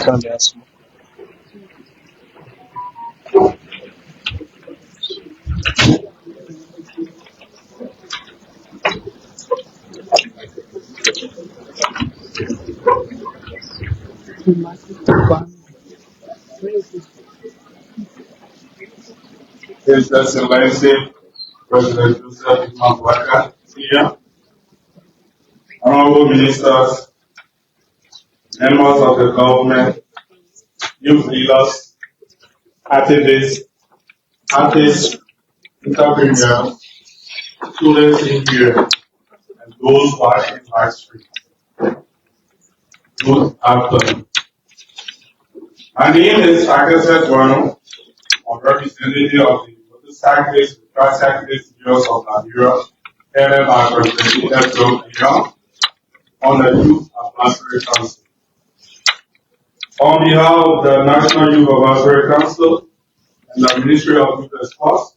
His Excellency President Joseph Monrovia, here, honorable ministers, members of the government, youth leaders, activists, artists, entrepreneurs, students in here, and those watching live stream. Good afternoon. My name is Akese Bueno, a representative of the motorcyclist and tricyclist unions of Liberia, headed by President TrueLiberia on the Youth Advisory Council. On behalf of the National Youth Advisory Council and the Ministry of Youth and Sports,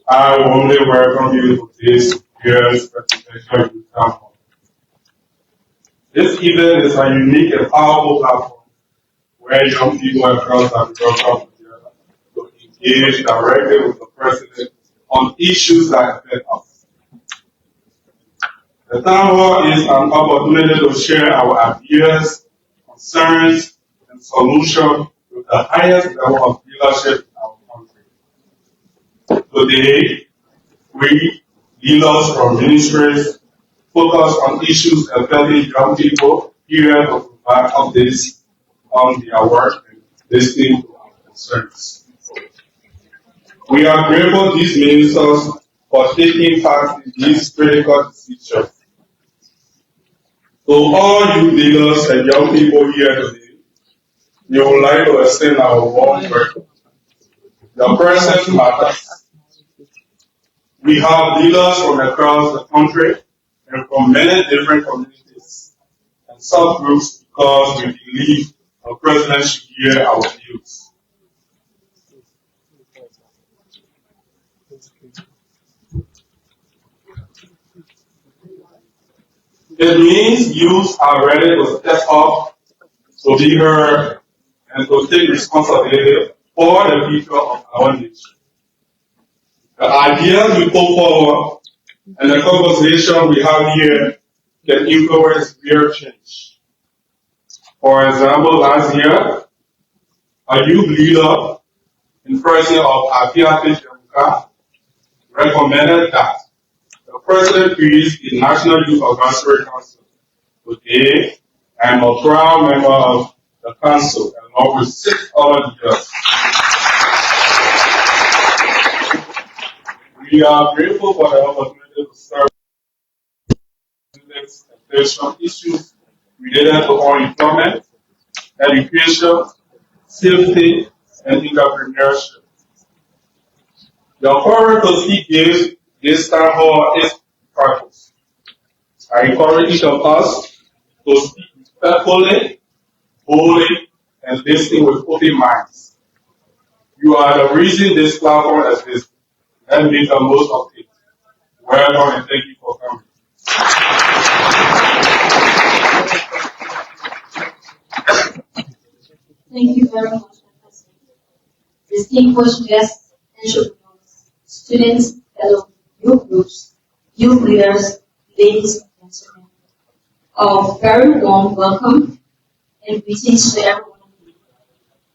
I warmly welcome you to this year's Presidential Youth Conference. This event is a unique and powerful platform where young people across Liberia come together to engage directly with the President on issues that affect us. The town hall is an opportunity to share our ideas, concerns, and solutions with the highest level of leadership in our country. Today, we, leaders from ministries, focus on issues affecting young people here to provide updates on their work and listening to our concerns. We are grateful to these ministers for taking part in these critical decisions. To all you leaders and young people here today, we would like to extend our warm welcome. Your presence matters. We have leaders from across the country and from many different communities and subgroups because we believe the President should hear our views. It means youth are ready to step up, to be heard, and to take responsibility for the future of our nation. The ideas we put forward and the conversation we have here can influence real change. For example, last year, a youth leader in person of Pre.Boakai recommended that the President creates the National Youth Advisory Council. Today, I am a proud member of the Council along with 6 other leaders. We are grateful for the opportunity to serve and issues related to unemployment, education, safety, and entrepreneurship. The authority to speak this town hall is purpose. I encourage each of us to speak respectfully, boldly, and listen with open minds. You are the reason this platform exists. Let's make the most of it. Welcome and thank you for coming. Thank you very much, Professor. Distinguished guests, entrepreneurs, students, fellow youth groups, youth leaders, ladies and gentlemen, a very warm welcome and greetings to everyone.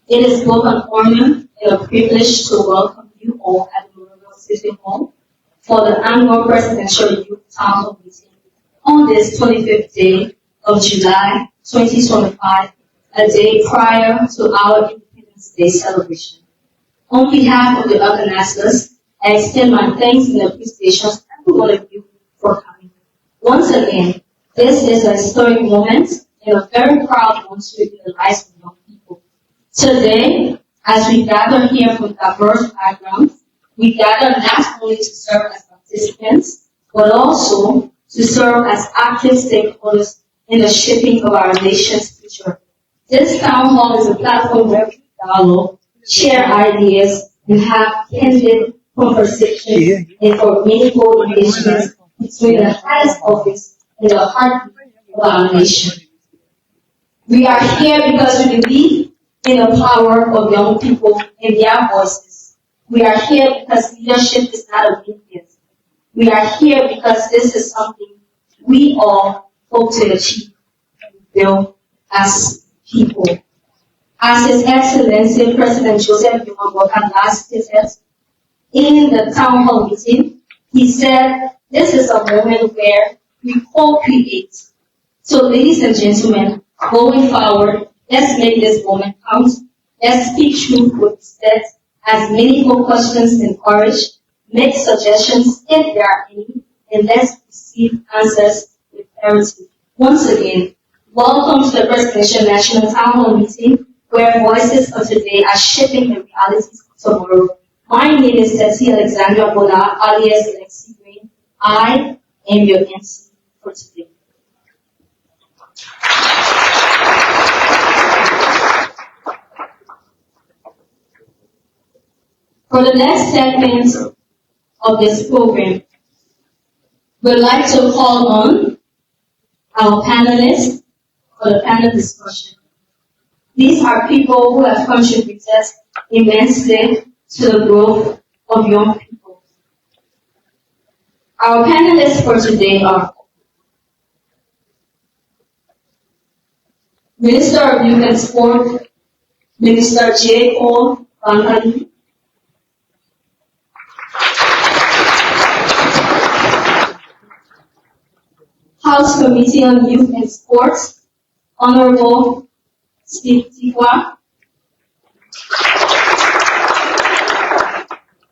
It is both an honor and a privilege to welcome you all at the Monrovia City Hall for the annual Presidential Youth Town Hall meeting on this 25th day of July 2025, a day prior to our Independence Day celebration. On behalf of the organizers, I extend my thanks and appreciation to every one of you for coming. Once again, this is a historic moment and a very proud one to be in the lives of young people. Today, as we gather here from diverse backgrounds, we gather not only to serve as participants, but also to serve as active stakeholders in the shaping of our nation's future. This town hall is a platform where we dialogue, share ideas, and have candid conversations and for meaningful engagements between the highest office and the heart of our nation. We are here because we believe in the power of young people and their voices. We are here because leadership is not a weakness. We are here because this is something we all hope to achieve and build as people. As His Excellency President Joseph Boakai last visited in the town hall meeting, he said this is a moment where we co-create. So ladies and gentlemen, going forward, let's make this moment count. Let's speak truth with respect, ask meaningful questions and courage, make suggestions if there are any, and let's receive answers with clarity. Once again, welcome to the Presidential National Town Hall Meeting, where voices of today are shaping the realities of tomorrow. My name is Tetsi Alexandra Bola, alias Alexi Green. I am your MC for today. For the next segment of this program, we'd like to call on our panelists for the panel discussion. These are people who have contributed immensely to the growth of young people. Our panelists for today are Minister of Youth and Sport, Minister J. O. Bankali, House Committee on Youth and Sports, Honorable Steve Tikwa,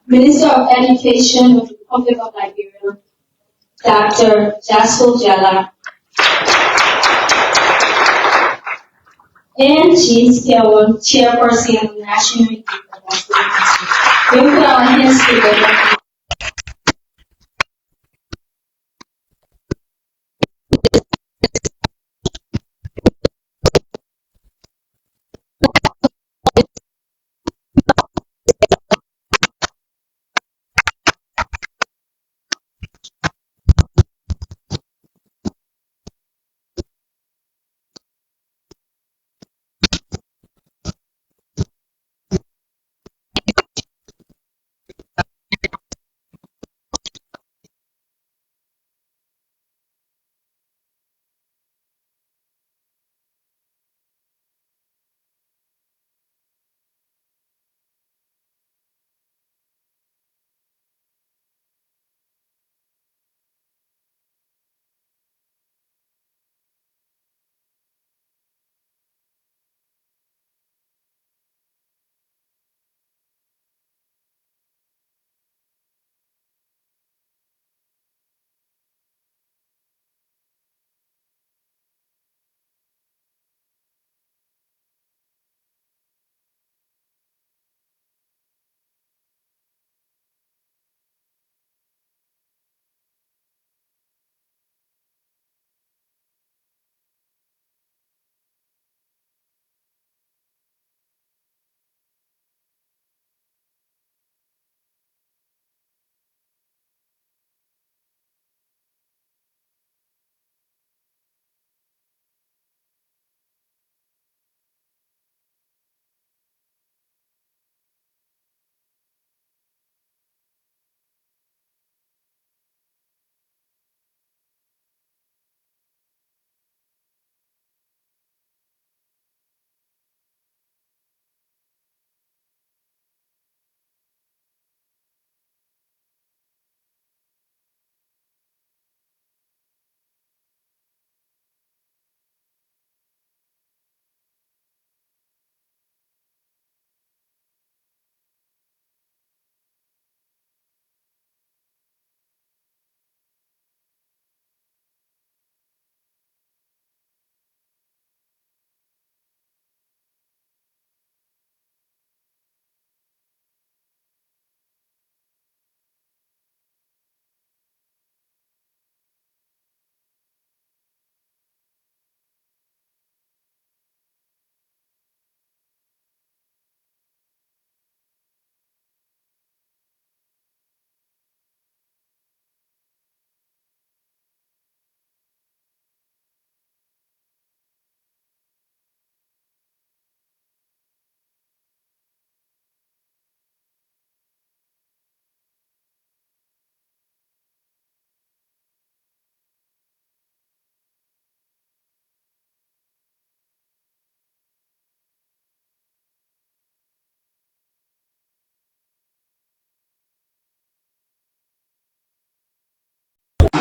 Minister of Education of the Republic of Liberia, Dr. Jasso Jala, and Jean Skelton, Chairperson of the National Youth Advisory Council. We put our hands together.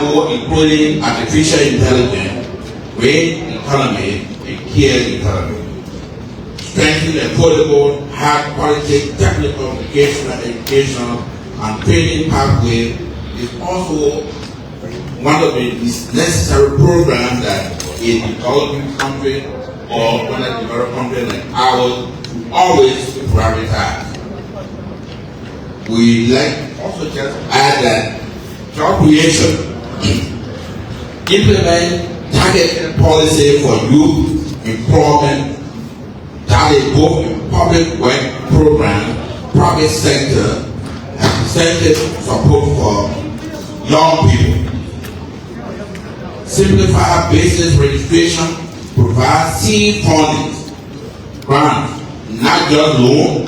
add more, including artificial intelligence, green economy, and care economy. Strengthen affordable, high-quality technical vocational education and training pathway is also one of the necessary programs that a developing country or one of the developed country like ours always prioritize. We like also just add that job creation, implement targeted policy for youth employment that is both in public work program, private sector, and incentive support for young people. Simplify business registration, provide seed funding, grants, not just loan,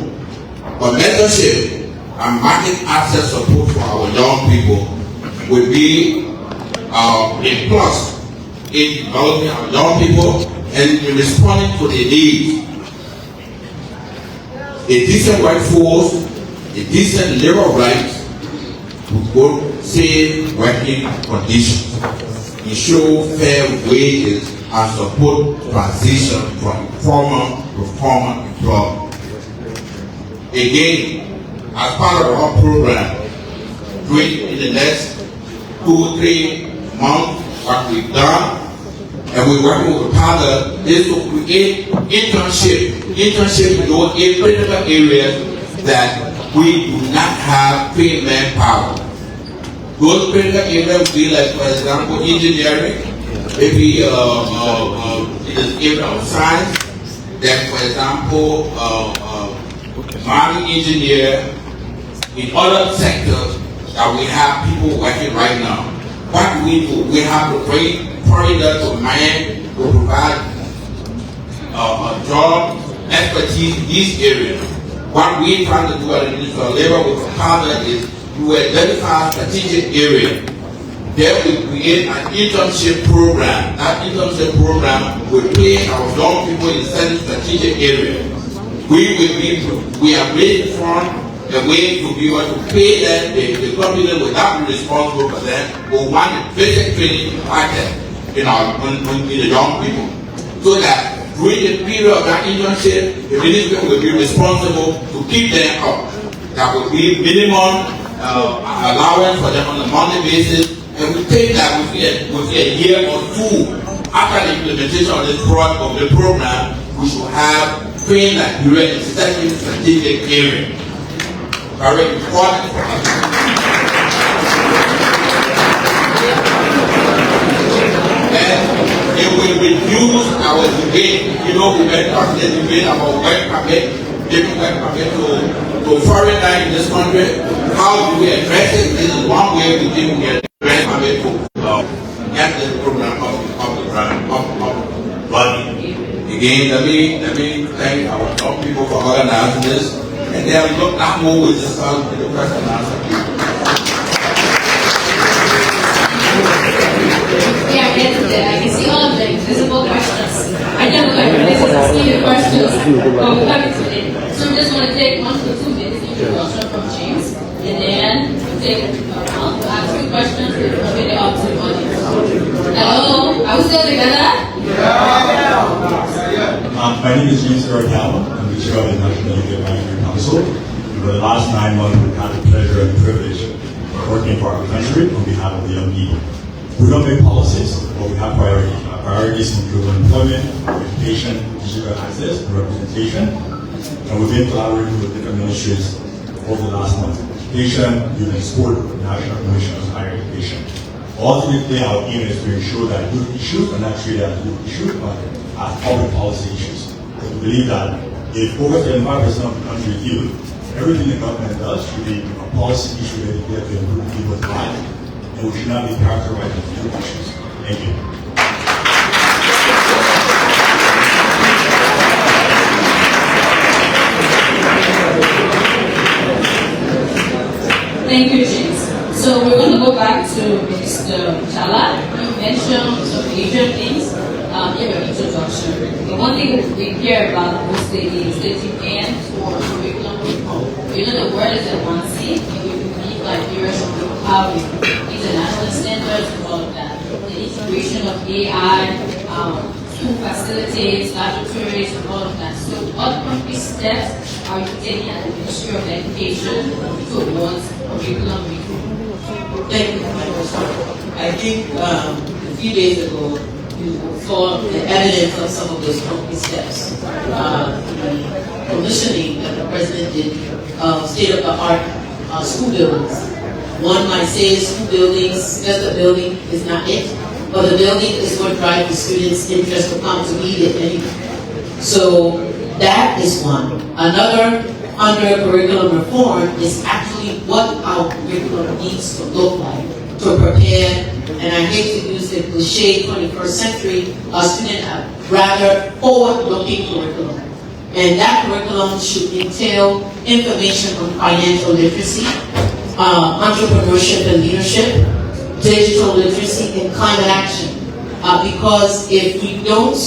but mentorship and market access support for our young people will be a plus in developing our young people and in responding to their needs. A decent workforce, a decent labor rights, with good, safe working conditions, ensure fair wages and support transition from informal to formal employment. Again, as part of our program, in the next 2-3 months, what we've done, and we're working with a partner, is to create internship in those critical areas that we do not have paid manpower. Those critical areas would be like, for example, engineering, maybe in the area of science, then for example, mining engineer, in other sectors that we have people working right now. What do we do? We have to bring foreigners to mine to provide job expertise in these areas. What we try to do at the Ministry of Labor with the partner is to identify strategic areas. Then we create an internship program. That internship program will pay our young people in certain strategic areas. We are ready for the way to be able to pay them, the company will not be responsible for them, but want the basic training package in the young people. So that during the period of that internship, the ministry will be responsible to keep them up. That will be minimum allowance for them on a monthly basis, and we think that within a year or two after the implementation of this program, we should have trained that period in certain strategic areas. Very important for us. And it will reduce our debate. You know, we went on the debate about work permit, giving work permit to foreigners in this country. How do we address it? This is one way we can get work permit to get this program running. Again, let me thank our young people for organizing this. And they have looked at more with this the question and answer. Yeah, I can see all of the invisible questions. I never like when this is asking questions when we come today. So we just want to take 1 to 2 minutes introduction from James, and then we'll take a round to ask you questions and open it up to the audience. Hello, are we still together? My name is James Garagala. I'm the chair of the National Youth Advisory Council. For the last 9 months, we've had the pleasure and privilege of working for our country on behalf of the young people. We don't make policies, but we have priorities. Our priorities include employment, education, digital access, and representation. And we've been collaborating with different ministries over the last month. Education, youth and sport, National Commission on Higher Education. Ultimately, our aim is to ensure that youth issues are not treated as youth issues, but as public policy issues. We believe that if over 75% of the country is youth, everything the government does should be a policy issue that to improve people's lives, and we should not be characterized as youth issues. Thank you. Thank you, James. So we're going to go back to Mr. Chala. You mentioned some major things in your introduction. The one thing that we hear about mostly is the demand for curriculum reform. The world is advancing, and we believe Liberia should be having international standard to all of that. The integration of AI, school facilities, laboratories, and all of that. So what concrete steps are you taking at the Ministry of Education towards curriculum reform? Thank you for my question. I think a few days ago, you saw the evidence of some of those concrete steps. The commissioning that the President did of state-of-the-art school buildings. One might say school buildings, just a building is not it, but the building is what drives the students' interest to come to need it anyway. So that is one. Another under curriculum reform is actually what our curriculum needs to look like to prepare, and I hate to use the cliche 21st century student, rather forward-looking curriculum. And that curriculum should entail information on financial literacy, entrepreneurship and leadership, digital literacy, and climate action. Because if we don't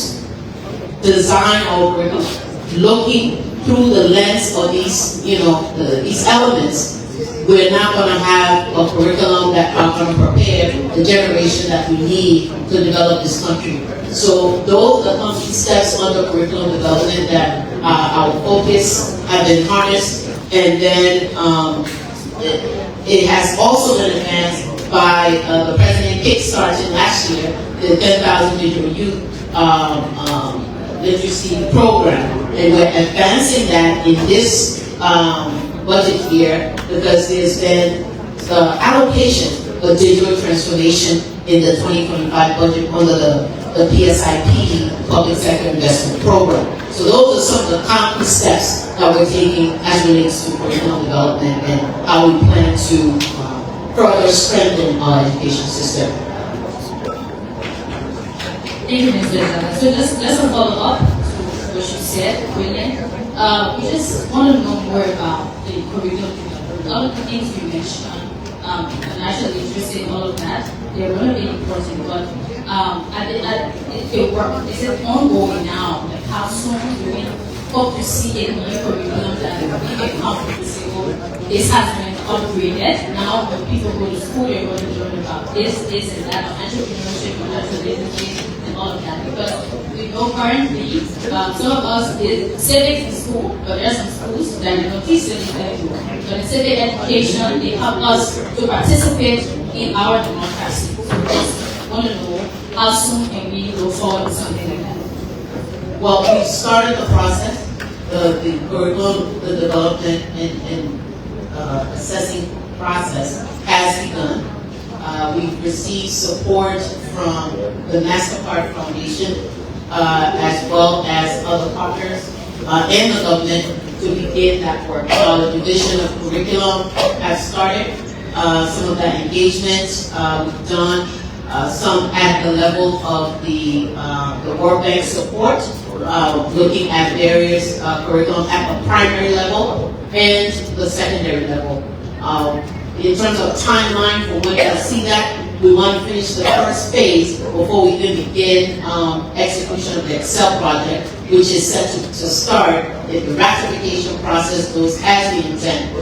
design our curriculum looking through the lens of these, these elements, we're not going to have a curriculum that are going to prepare the generation that we need to develop this country. So those are the concrete steps under curriculum development that our focus have been harnessed, and then it has also been advanced by the President kickstarting last year the 10,000 digital youth literacy program, and we're advancing that in this budget year because there's been allocation of digital transformation in the 2025 budget under the PSIP, Public Sector Investment Program. So those are some of the concrete steps that we're taking as relates to curriculum development and how we plan to further strengthen our education system. Thank you, Ms. Zeta. So just a follow-up to what you said, brilliant. We just want to know more about the curriculum development. All of the things you mentioned, financial literacy and all of that, they're going to be important, but is it ongoing now? Like how soon do we hope to see a new curriculum that we get comfortable to say, oh, this has been upgraded. Now when people go to school, they're going to learn about this, and that, entrepreneurship, financial literacy, and all of that. Because we know currently, some of us did civics in school, but there are some schools that don't teach civics anymore. But in civic education, they help us to participate in our democracy. So just want to know how soon can we go forward with something like that? Well, we started the process, the curriculum, the development and assessing process has begun. We've received support from the MasterCard Foundation as well as other partners and the government to begin that work. The Division of Curriculum has started some of that engagement. We've done some at the level of the World Bank support, looking at various curriculum at the primary level and the secondary level. In terms of timeline for when we'll see that, we want to finish the first phase before we can begin execution of the Excel project, which is set to start if the ratification process goes as we intend.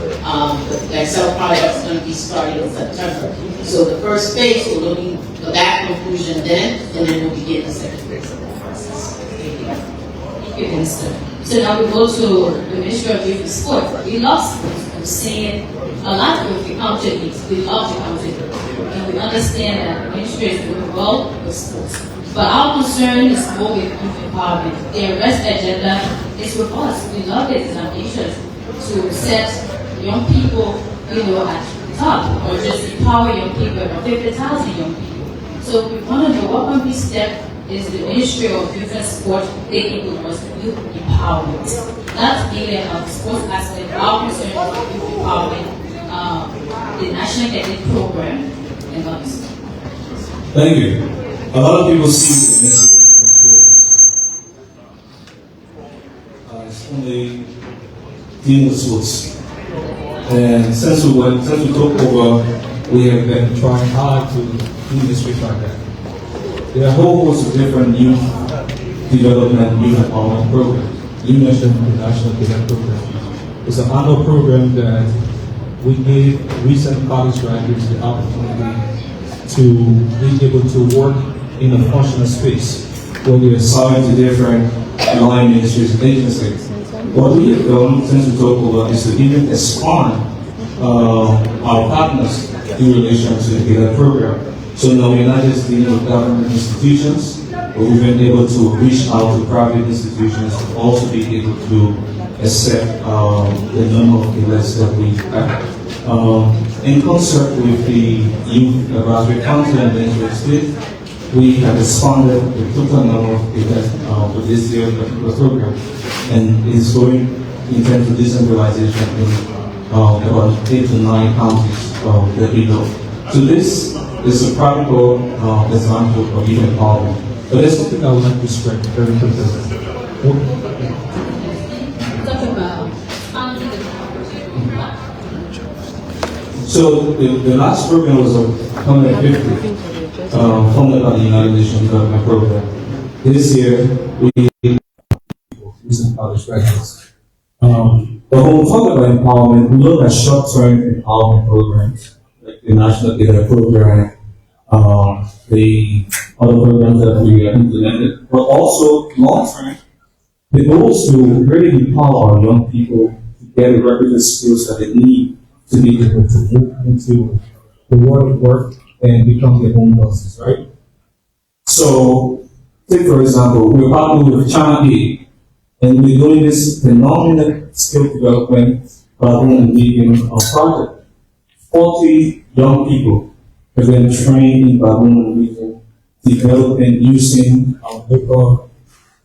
The Excel project is going to be starting in September. So the first phase, we're looking for that conclusion then, and then we'll begin the second phase of the process. Thank you, Minister. So now we go to the Ministry of Youth and Sport. We love sports. I'm saying a lot of the county leagues, we love the county league. And we understand that the ministry is doing well with sports. But our concern is more with youth empowerment. The arrest agenda is with us. We love it. It's ambitious to set young people, at the top, or just empower young people, about 50,000 young people. So we want to know what concrete step is the Ministry of Youth and Sport taking towards youth empowerment. Not merely about the sports aspect, our concern is about youth empowerment, the National Cadet Program, and others. Thank you. A lot of people see the Ministry of Sports as only dealing with sports. And since we took over, we have been trying hard to do this like that. There are a whole host of different youth development, youth empowerment programs. You mentioned the National Cadet Program. It's an annual program that we gave recent college graduates the opportunity to be able to work in a functional space where we are assigned to different line ministries and agencies. What we have done since we talk about is to even expand our partners in relation to the data program. So now we're not just dealing with government institutions, but we've been able to reach out to private institutions to also be able to accept the number of events that we have. In concert with the Youth Advisory Council and the Interested, we have expanded the total number of events for this year particular program, and it's going in terms of decentralization in about 8 to 9 counties that we know. So this is a practical example of youth empowerment. But there's something I would like to spread very quickly. So the last program was 150, funded by the United Nations Development Program. This year, we recent college graduates. But when we talk about empowerment, we look at short-term empowerment programs, like the National Data Program, the other programs that we implemented, but also long-term, the goal is to really empower our young people to get the requisite skills that they need to be able to move into the world of work and become their own bosses, right? So, take for example, we're partnering with China A, and we're doing this phenomenal skill development and vegan project. 40 young people have been trained in baboon and vegan, developing using local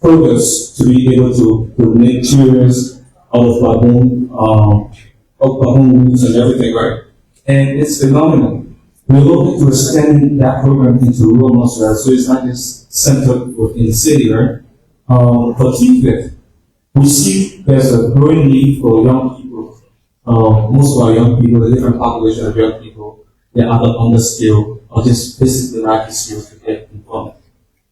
products to be able to make materials out of baboon roots and everything, right? And it's phenomenal. We're looking to extend that program into rural Monrovia, so it's not just centered within the city, right? For TFIT, we see there's a growing need for young people. Most of our young people, the different population of young people, they're either underskilled or just basically lacking skills to get employment.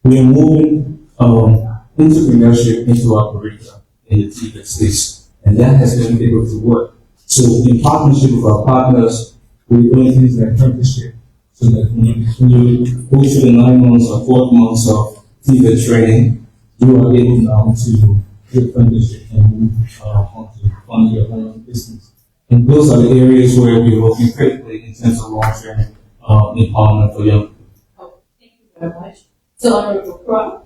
We're moving entrepreneurship into our curriculum in the TFIT space, and that has been able to work. So in partnership with our partners, we're doing things like apprenticeship, so that when you go through the 9 months or 12 months of TFIT training, you are able now to get apprenticeship and move on to fund your own business. And those are the areas where we're working critically in terms of long-term empowerment for young people. Oh, thank you very much. So, Honorable Crow,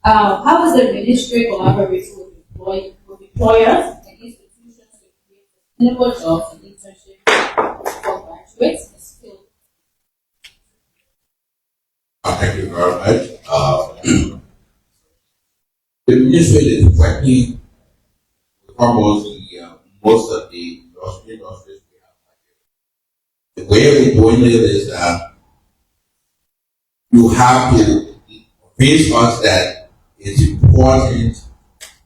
how does the ministry collaborate with employers and institutions to create sustainable jobs and internships for graduates and skilled? Thank you very much. The ministry is working with almost most of the industries we have. The way we're doing it is that you have to convince us that it's important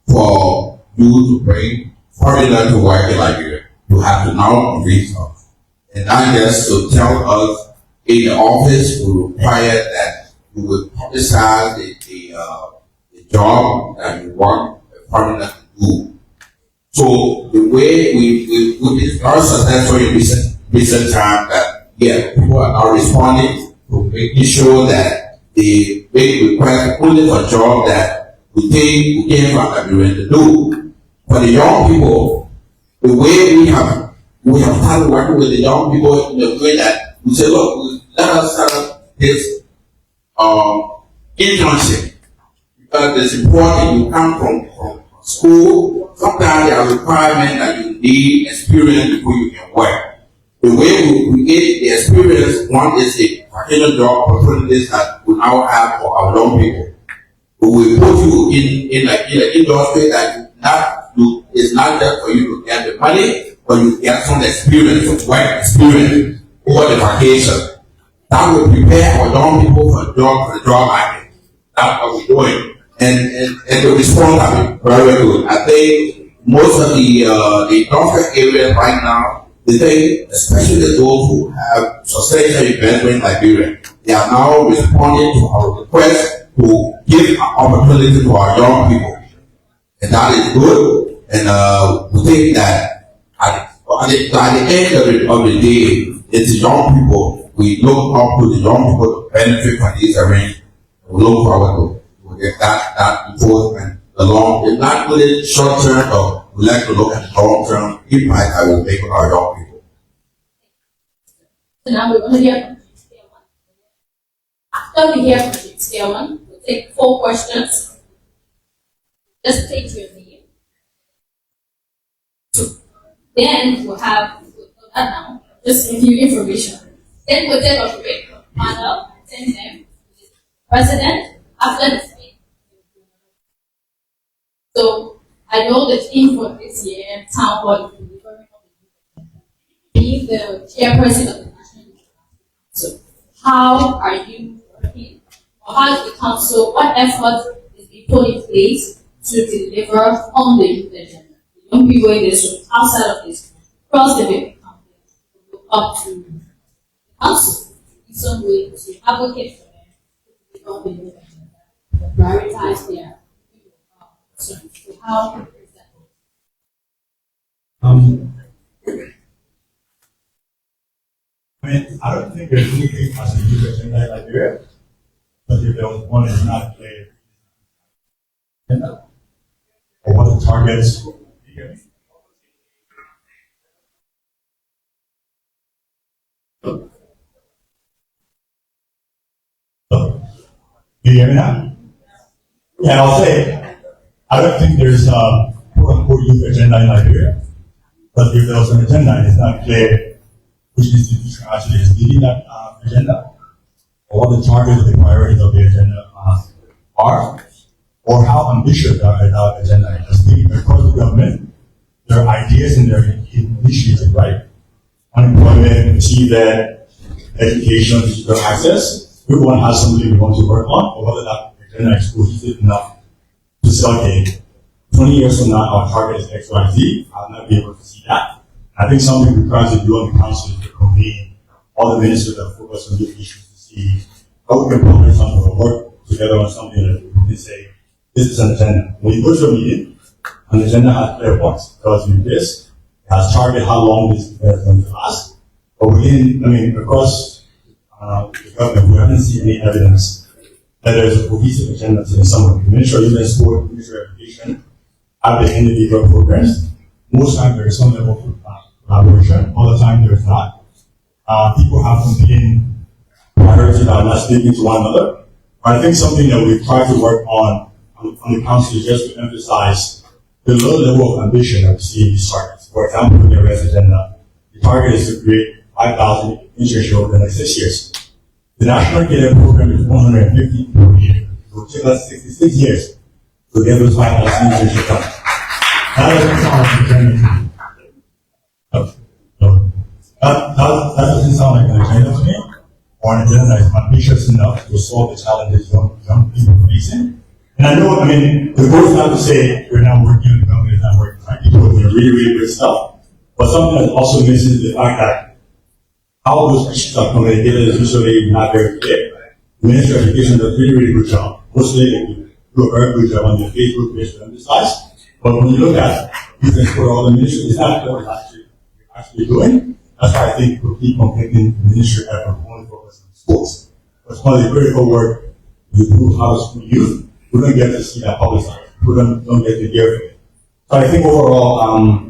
for you to bring foreigners to work in Liberia. You have to now convince us. And not just to tell us in the office, we require that you will publicize the job that you want a foreigner to do. So the way we've been very successful in recent time that people are now responding to making sure that they make requests only for jobs that we think we came from Liberia to do. For the young people, the way we have started working with the young people in the way that we say, look, let us start this internship. Because it's important you come from school. Sometimes there are requirements that you need experience before you can work. The way we create the experience, one is the vocational job opportunities that we now have for our young people. We will put you in the industry that it's not just for you to get the money, but you get some experience, work experience over the vacation. That will prepare our young people for the job market. That's what we're doing. And the response has been very good. I think most of the industrial areas right now, especially those who have substantial investment in Liberia, they are now responding to our request to give an opportunity to our young people. And that is good. And we think that at the end of the day, it's young people we look up to the young people to benefit from this arrangement. We look forward to get that enforcement. The long, it's not really short term, but we like to look at the long term impact that will make on our young people. So now we're going to hear from James Kelman. After we hear from James Kelman, we'll take 4 questions. Just state your name. So then we'll have that now. Just give you information. Then we'll take a break. Panel, send them. President, after the speech. So I know the theme for this year, town hall, being the chairperson of the National Youth Council. So how are you working, or how is the council, what effort is being put in place to deliver on the youth agenda? The young people in this room, outside of this, across the big complex, look up to the council in some way to advocate for them to deliver on the youth agenda, prioritize their concerns. So how is that? I don't think there's anything as a youth agenda in Liberia, but if there was one, it's not clear. Or what the targets. Do you hear me now? Yeah, I'll say, I don't think there's a quote-unquote youth agenda in Liberia, but if there was an agenda and it's not clear which institution actually is leading that agenda, or what the targets, the priorities of the agenda are, or how ambitious that agenda is. Across the government, there are ideas and there are initiatives, right? Unemployment, achievement, education, digital access. Everyone has something we want to work on, but whether that agenda is cohesive enough to say, okay, 20 years from now, our target is X, Y, Z. I'll not be able to see that. I think something we try to do on the council is to convene all the ministers that focus on these issues to see how we can probably something or work together on something that we can say, this is an agenda. When you go to a meeting, an agenda has clear points. It tells you this, it has target how long this is going to last. But across the government, we haven't seen any evidence that there is a cohesive agenda in some way. The Ministry of Youth and Sport, the Ministry of Education have the individual programs. Most times there is some level of collaboration, all the time there is not. People have competing priorities that are not speaking to one another. But I think something that we've tried to work on the council is just to emphasize the low level of ambition that we see in these targets. For example, in the RES agenda, the target is to create 5,000 internships over the next 6 years. The National Cadet Program is 150 per year. It will take us 66 years to get those 5,000 internships done. That doesn't sound like an agenda. That doesn't sound like an agenda to me, or an agenda that is ambitious enough to solve the challenges young people are facing. And I know, the goal is not to say we're not working on the government is not working, right? People are doing really, really good stuff. But something that also misses the fact that how those issues are communicated is usually not very clear. The Ministry of Education does a really, really good job. Mostly they do a very good job on their Facebook page to emphasize. But when you look at youth and sport, all the ministry, it's not clear what it's actually doing. That's why I think we keep conflicting the ministry effort only focus on sports. But it's one of the critical work we do how to school youth. We don't get to see that publicized. We don't get to hear from it. So I think overall,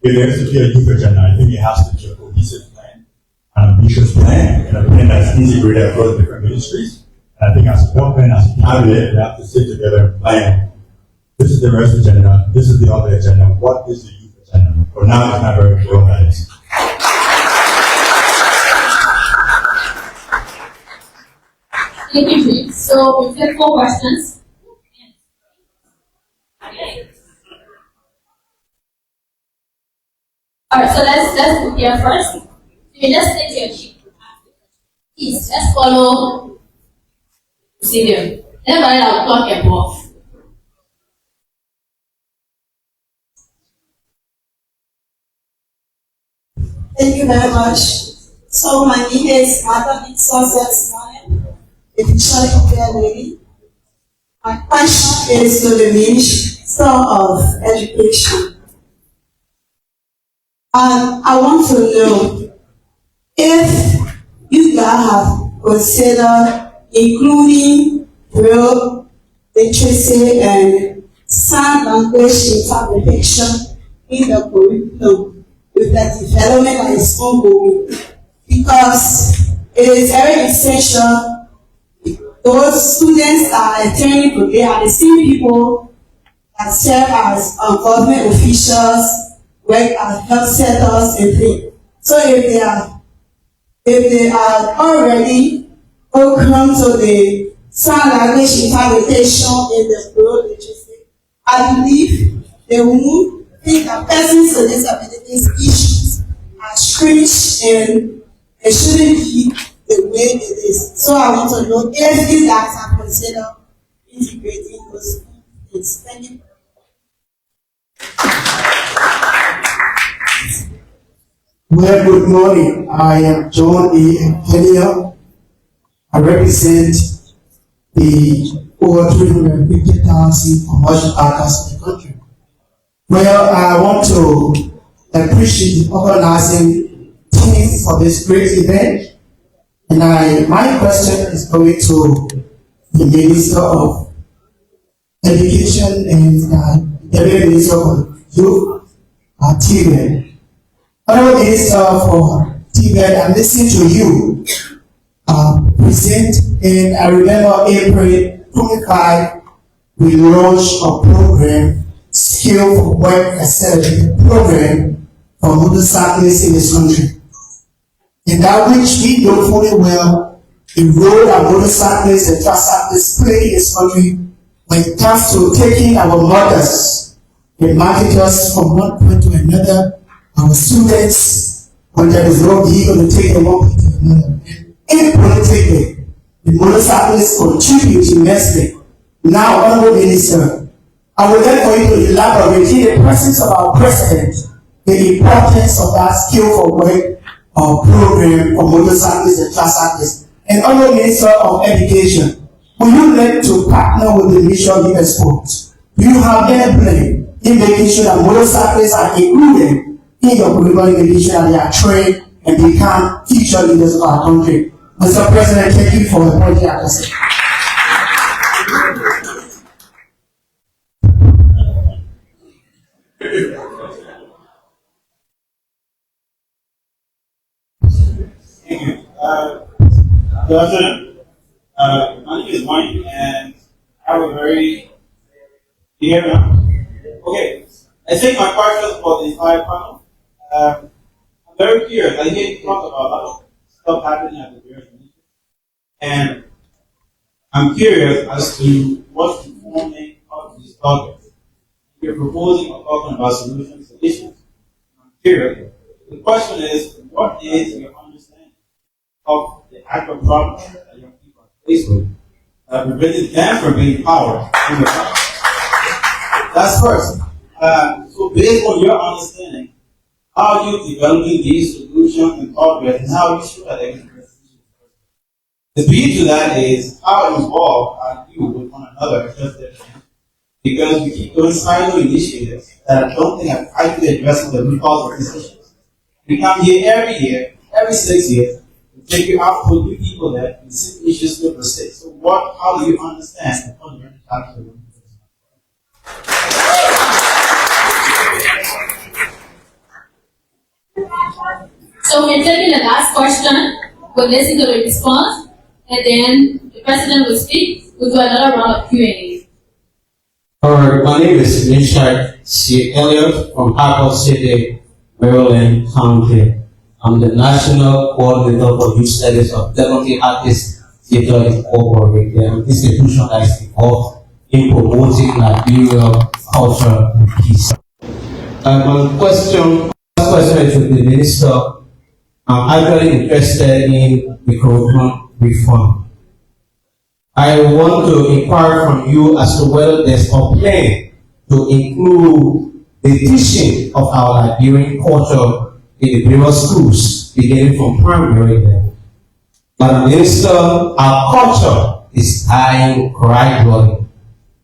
if there is to be a youth agenda, I think it has to be a cohesive plan, an ambitious plan, and a plan that's integrated across different ministries. And I think as a government, as a cabinet, we have to sit together and plan. This is the RES agenda, this is the other agenda, what is the youth agenda? For now, it's not very clear what that is. Thank you, James. So we'll take 4 questions. Alright, so let's go here first. You just take your sheet. Please, let's follow procedure. Everybody will talk about. Thank you very much. So my name is Madam Success Morning, a Bishop Fair Lady. My question is to the Minister of Education. And I want to know if you guys I have considered including braille literacy and sign language interpretation in the curriculum with the development that is ongoing, because it is very essential. Those students that are attending, they are the same people that serve as government officials, work as health centers and things. So if they are already programmed to the sign language interpretation in the braille literacy, I believe they won't think that persons with disabilities issues are strange and it shouldn't be the way it is. So I want to know if you guys have considered integrating those things. Thank you. Well, good morning. I am John E. Kenya. I represent the over 350,000 commercial partners in the country. Well, I want to appreciate the organizing team for this great event. And my question is going to the Minister of Education and the Minister of Youth, TVET. Honorable Minister for TVET, I'm listening to you present, and I remember April 25, we launched a program, Skill for Work Accelerated program for motorcyclists in this country. In that which we know fully well the role that motorcyclists and tricyclists play in this country when it comes to taking our mothers and marketers from one point to another, our students, when there is no vehicle to take them one point to another. And politically, the motorcyclists contribute immensely. Now, Honorable Minister, I would like for you to elaborate in the presence of our President the importance of that skill for work program for motorcyclists and tricyclists. And Honorable Minister of Education, will you like to partner with the Mission Youth Sports? Do you have any plan in making sure that motorcyclists are included in your curriculum education and they are trained and become future leaders of our country? Mr. President, thank you for the point you have to say. Thank you. Good afternoon. My name is Mike, and I have a very clear now. Okay, I think my question for the entire panel. I'm very curious. I hear you talk about a lot of stuff happening at the various ministries, and I'm curious as to what's informing of these targets. You're proposing or talking about solutions to issues. I'm curious. The question is, what is your understanding of the actual problems that young people are faced with that prevented them from being powered in the country? That's first. So based on your understanding, how are you developing these solutions and progress, and how are you sure that they can address these issues? The key to that is how involved are you with one another because we keep doing silo initiatives that I don't think have actually addressed the root cause of these issues. We come here every year, every 6 years, to take you out for new people there, and the same issues still persist. So how do you understand the fundamental factors of the So we're taking the last question, we'll listen to the response, and then the President will speak. We'll do another round of Q&A. Alright, my name is Richard C. Elliott from Harcourt City, Maryland County. I'm the National Coordinator for Youth Studies of Democratic Artists Theatre Incorporated, an institution that is involved in promoting Liberian culture and peace. My question is to the Minister. I'm actually interested in the curriculum reform. I want to inquire from you as to whether there's a plan to include the teaching of our Liberian culture in the various schools, beginning from primary level. Madam Minister, our culture is dying gradually.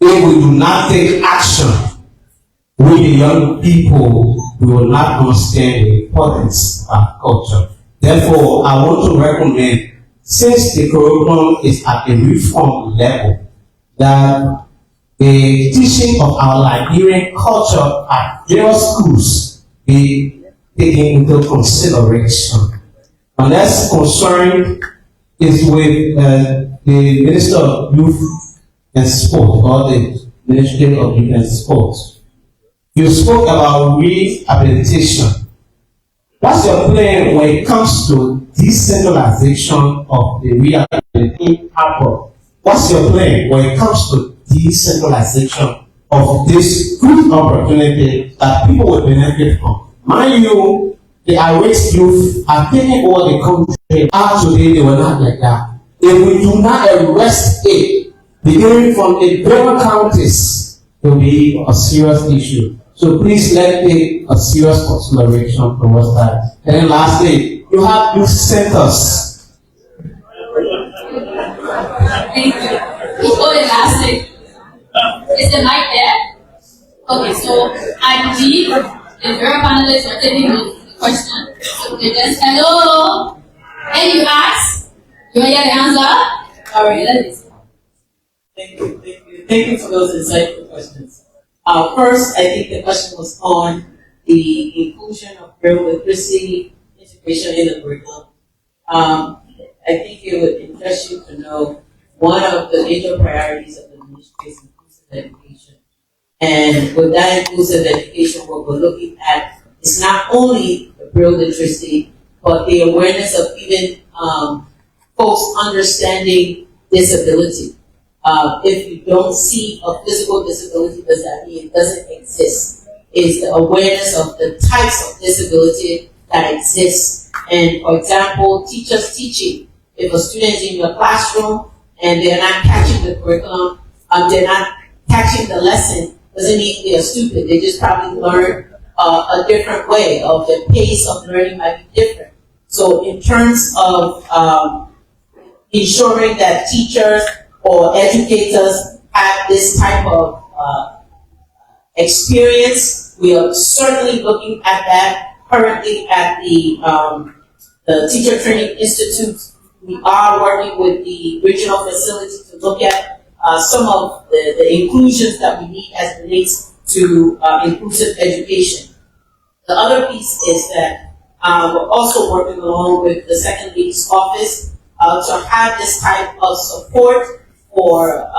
If we do not take action with the young people, we will not understand the importance of our culture. Therefore, I want to recommend since the curriculum is at a reform level, that the teaching of our Liberian culture at various schools be taken into consideration. My next concern is with the Minister of Youth and Sport, or the Ministry of Youth and Sport. You spoke about rehabilitation. What's your plan when it comes to decentralization of the rehabilitation effort? What's your plan when it comes to decentralization of this good opportunity that people will benefit from? Mind you, the irate youth are taking over the country. Today they were not like that. If we do not arrest it, beginning from the various counties, it will be a serious issue. So please let take a serious consideration towards that. And then lastly, you have youth centers. Thank you. Oh, the last thing. Is the mic there? Okay, so I believe the very panelists are taking the question. Okay, just hello. And you ask? You want to hear the answer? All right, let's listen. Thank you. Thank you for those insightful questions. First, I think the question was on the inclusion of braille literacy integration in the curriculum. I think it would interest you to know one of the major priorities of the ministry is inclusive education. And with that inclusive education, what we're looking at is not only the braille literacy, but the awareness of even folks understanding disability. If you don't see a physical disability, does that mean it doesn't exist? Is the awareness of the types of disability that exist. And for example, teachers teaching. If a student is in your classroom and they're not catching the curriculum, they're not catching the lesson, doesn't mean they're stupid. They just probably learn a different way, of the pace of learning might be different. So in terms of ensuring that teachers or educators have this type of experience, we are certainly looking at that. Currently at the Teacher Training Institute, we are working with the regional facility to look at some of the inclusions that we need as it relates to inclusive education. The other piece is that we're also working along with the Second Lady's office to have this type of support for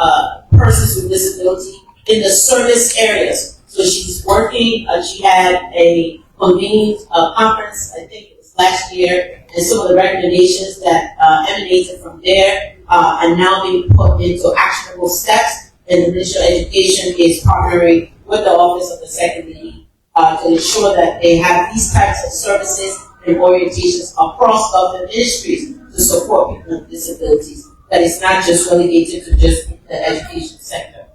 persons with disability in the service areas. So she's working, she had a convened conference, I think it was last year, and some of the recommendations that emanated from there are now being put into actionable steps, and the Ministry of Education is partnering with the Office of the Second Lady to ensure that they have these types of services and orientations across government ministries to support people with disabilities. That is not just relegated to just the education sector.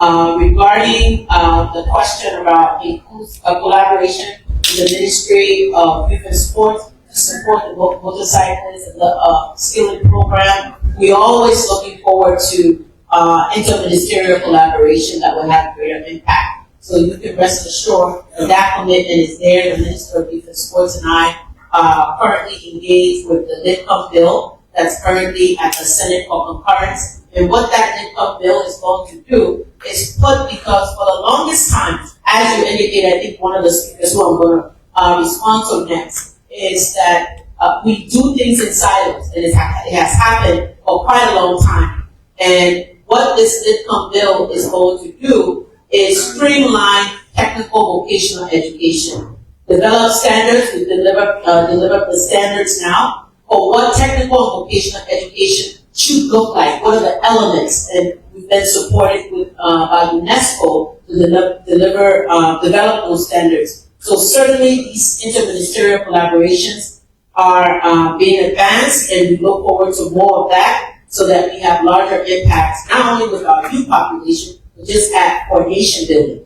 Regarding the question about collaboration with the Ministry of Youth and Sport to support the motorcyclists and the skilling program, we're always looking forward to interministerial collaboration that will have greater impact. So you can rest assured that commitment is there. The Minister of Youth and Sports and I are currently engaged with the LITCOM bill that's currently at the Senate for concurrence. And what that LITCOM bill is going to do is put, because for the longest time, as you indicated, I think one of the speakers who I'm going to respond to next, is that we do things in silos, and it has happened for quite a long time. And what this LITCOM bill is going to do is streamline technical vocational education. Develop standards, we develop the standards now for what technical and vocational education should look like. What are the elements? And we've been supported with by UNESCO to develop those standards. So certainly these interministerial collaborations are being advanced, and we look forward to more of that so that we have larger impacts, not only with our youth population, but just at coordination building.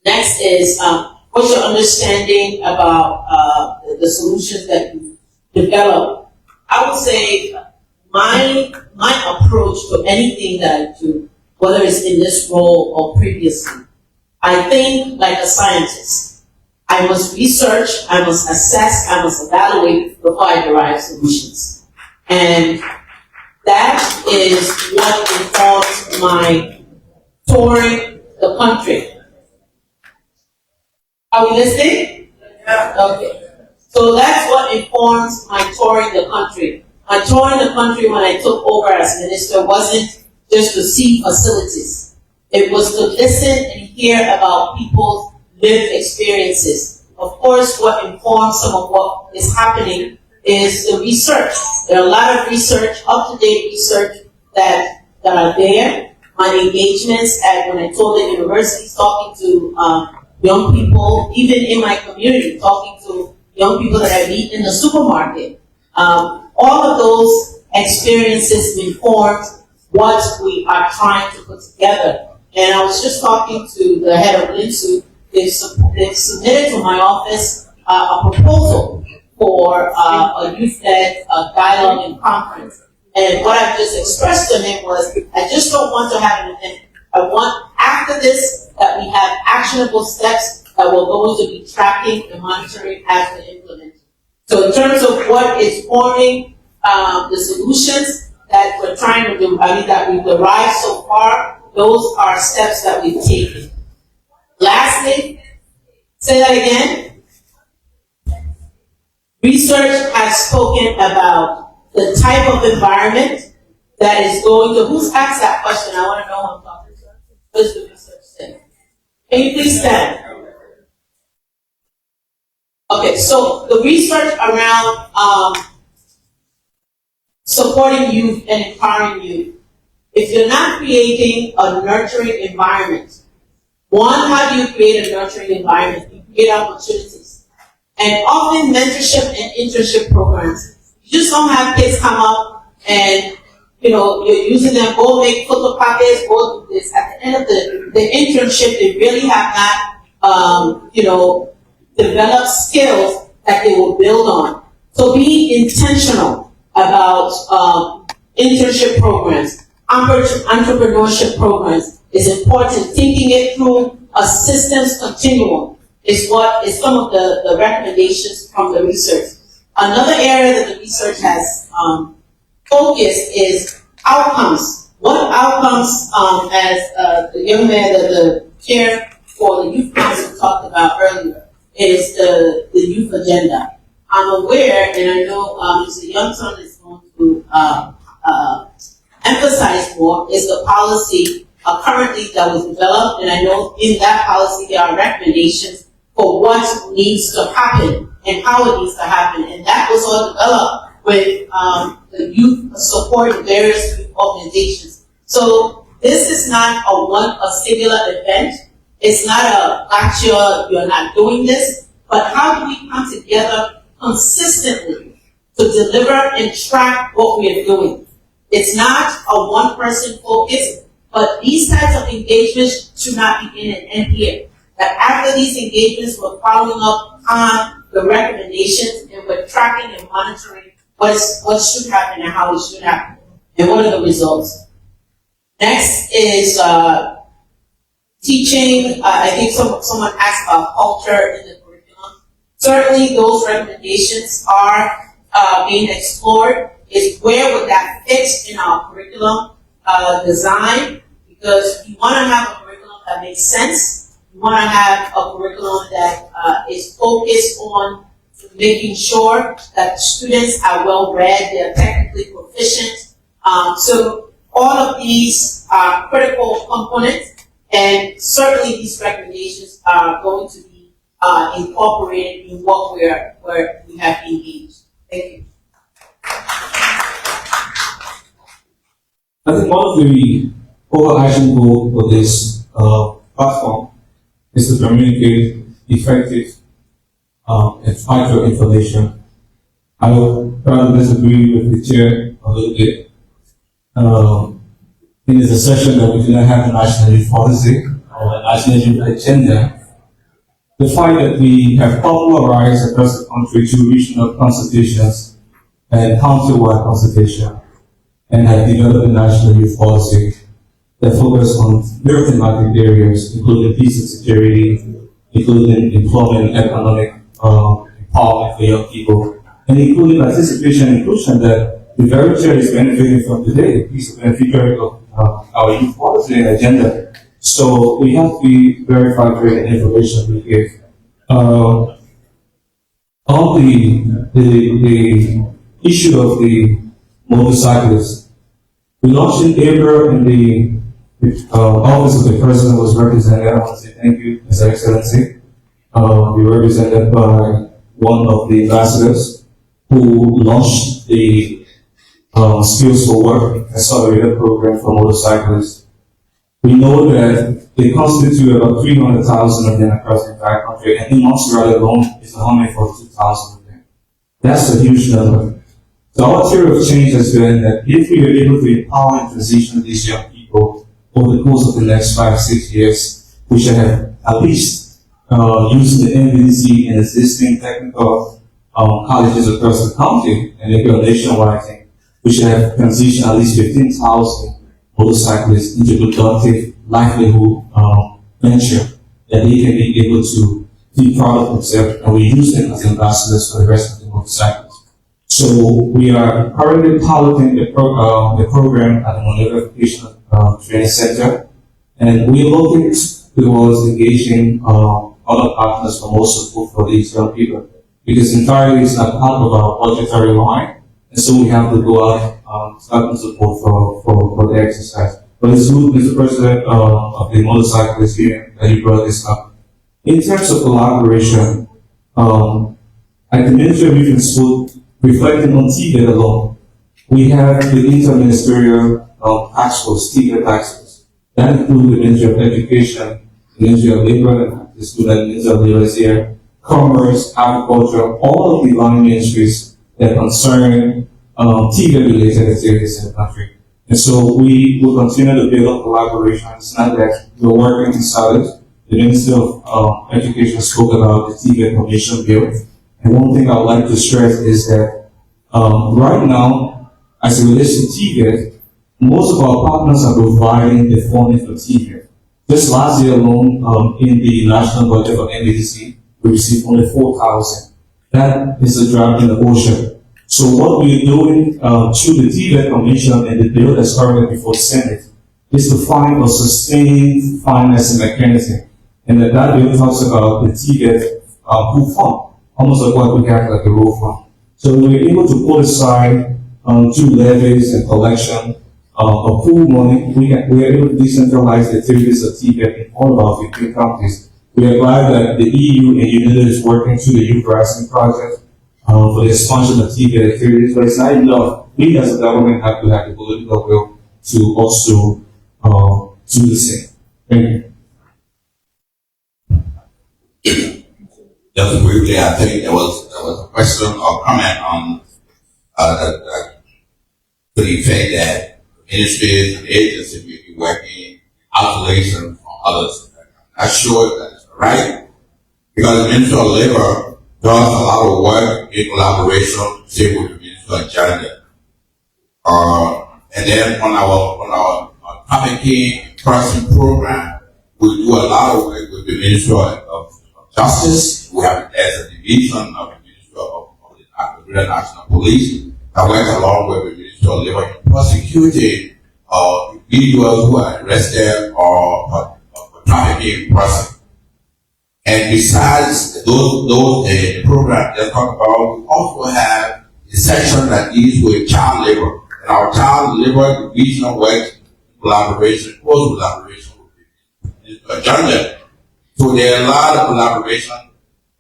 Next is what's your understanding about the solutions that you've developed? I would say my approach to anything that I do, whether it's in this role or previously, I think like a scientist. I must research, I must assess, I must evaluate before I derive solutions. And that is what informs my touring the country. Are we listening? Yeah. Okay. So that's what informs my touring the country. My touring the country when I took over as minister wasn't just to see facilities. It was to listen and hear about people's lived experiences. Of course, what informs some of what is happening is the research. There are a lot of research, up-to-date research that are there. My engagements when I told the universities, talking to young people, even in my community, talking to young people that I meet in the supermarket. All of those experiences informed what we are trying to put together. And I was just talking to the head of LINSU. They've submitted to my office a proposal for a youth-led dialogue and conference. And what I've just expressed to him was, I just don't want to have an event. I want, after this, that we have actionable steps that we're going to be tracking and monitoring as we implement. So in terms of what is forming the solutions that we're trying to do, that we've derived so far, those are steps that we've taken. Lastly, say that again. Research has spoken about the type of environment that is going to, who's asked that question? I want to know who I'm talking to. What does the research say? Can you please stand? Okay, so the research around supporting youth and empowering youth. If you're not creating a nurturing environment, one, how do you create a nurturing environment? You create opportunities. And often mentorship and internship programs, you just don't have kids come up and, you're using them, go make photocopies, go do this. At the end of the internship, they really have not, developed skills that they will build on. So be intentional about internship programs, entrepreneurship programs is important. Thinking it through a systems continuum is some of the recommendations from the research. Another area that the research has focused is outcomes. What outcomes, as the young man, the chair for the youth council talked about earlier, is the youth agenda. I'm aware, and I know Mr. Youngson is going to emphasize more, is the policy currently that was developed, and I know in that policy there are recommendations for what needs to happen and how it needs to happen, and that was all developed with the youth support in various youth organizations. So this is not a singular event. It's not a gotcha, you're not doing this, but how do we come together consistently to deliver and track what we are doing? It's not a one-person focus, but these types of engagements should not begin and end here. That after these engagements, we're following up on the recommendations and we're tracking and monitoring what should happen and how it should happen, and what are the results. Next is teaching. I think someone asked about culture in the curriculum. Certainly those recommendations are being explored. Is where would that fit in our curriculum design? Because we want to have a curriculum that makes sense. We want to have a curriculum that is focused on making sure that students are well read, they're technically proficient. So all of these are critical components, and certainly these recommendations are going to be incorporated in what we have engaged. Thank you. I think one of the overarching goals for this platform is to communicate effective and factual information. I would rather disagree with the chair a little bit. It is a session that we do not have a national youth policy or a national youth agenda. The fact that we have popularized across the country two regional consultations and county-wide consultation, and have developed a national youth policy that focuses on very thematic areas, including peace and security, including employment, economic empowerment for young people, and including participation and inclusion that the very chair is benefiting from today. He's a beneficiary of our youth policy and agenda. So we have to be very factual in the information we give. On the issue of the motorcyclists, we launched in April, and the office of the president was represented. I want to say thank you, His Excellency. We were represented by one of the ambassadors who launched the Skills for Work Accelerator program for motorcyclists. We know that they constitute about 300,000 of them across the entire country, and in Monrovia alone is 142,000 of them. That's a huge number. So our theory of change has been that if we are able to empower and transition these young people over the course of the next 5-6 years, we should have at least using the NBDC and existing technical colleges across the country and maybe a nationwide thing, we should have transitioned at least 15,000 motorcyclists into productive livelihood venture that they can be able to be proud of themselves, and we use them as ambassadors for the rest of the motorcyclists. So we are currently piloting the program at the Monrovia Vocational Training Center, and we are looking towards engaging other partners for more support for these young people, because entirely it's not part of our budgetary line, and so we have to go out starting support for the exercise. But it's good, Mr. President, of the motorcyclists here, that you brought this up. In terms of collaboration, at the Ministry of Youth and Sport, reflecting on TVET alone, we have the Interministerial Task Force, TVET Task Force. That includes the Ministry of Education, the Ministry of Labor, the student Ministry of Labor is here, Commerce, Agriculture, all of the line ministries that concern TVET-related activities in the country. And so we will continue to build up collaboration. It's not that we're working in silence. The Minister of Education spoke about the TVET Commission bill. And one thing I would like to stress is that right now, as it relates to TVET, most of our partners are providing the funding for TVET. Just last year alone, in the national budget for NBDC, we received only 4,000. That is a drop in the ocean. So what we're doing through the TVET Commission and the bill that's currently before the Senate is to find a sustained financing mechanism. And that bill talks about the TVET pool fund, almost like what we have like the road fund. So we're able to put aside through levies and collection of pool money. We are able to decentralize the activities of TVET in all of our 15 countries. We are glad that the EU and UNIDA is working through the Youth Rising Project for the expansion of TVET activities, but it's not enough. We as a government have to have the political will to also do the same. Thank you. Just briefly, I think there was a question or comment on to the effect that ministries and agencies may be working in isolation from others. I'm not sure that is right, because the Ministry of Labor does a lot of work in collaboration, say, with the Ministry of Gender. And then on our trafficking person program, we do a lot of work with the Ministry of Justice. We have as a division of the Ministry of the National Police that works along with the Ministry of Labor in prosecuting individuals who are arrested or trafficking persons. And besides those programs that talk about, we also have a section that deals with child labor. And our child labor division works in collaboration, close collaboration with the gender. So there are a lot of collaboration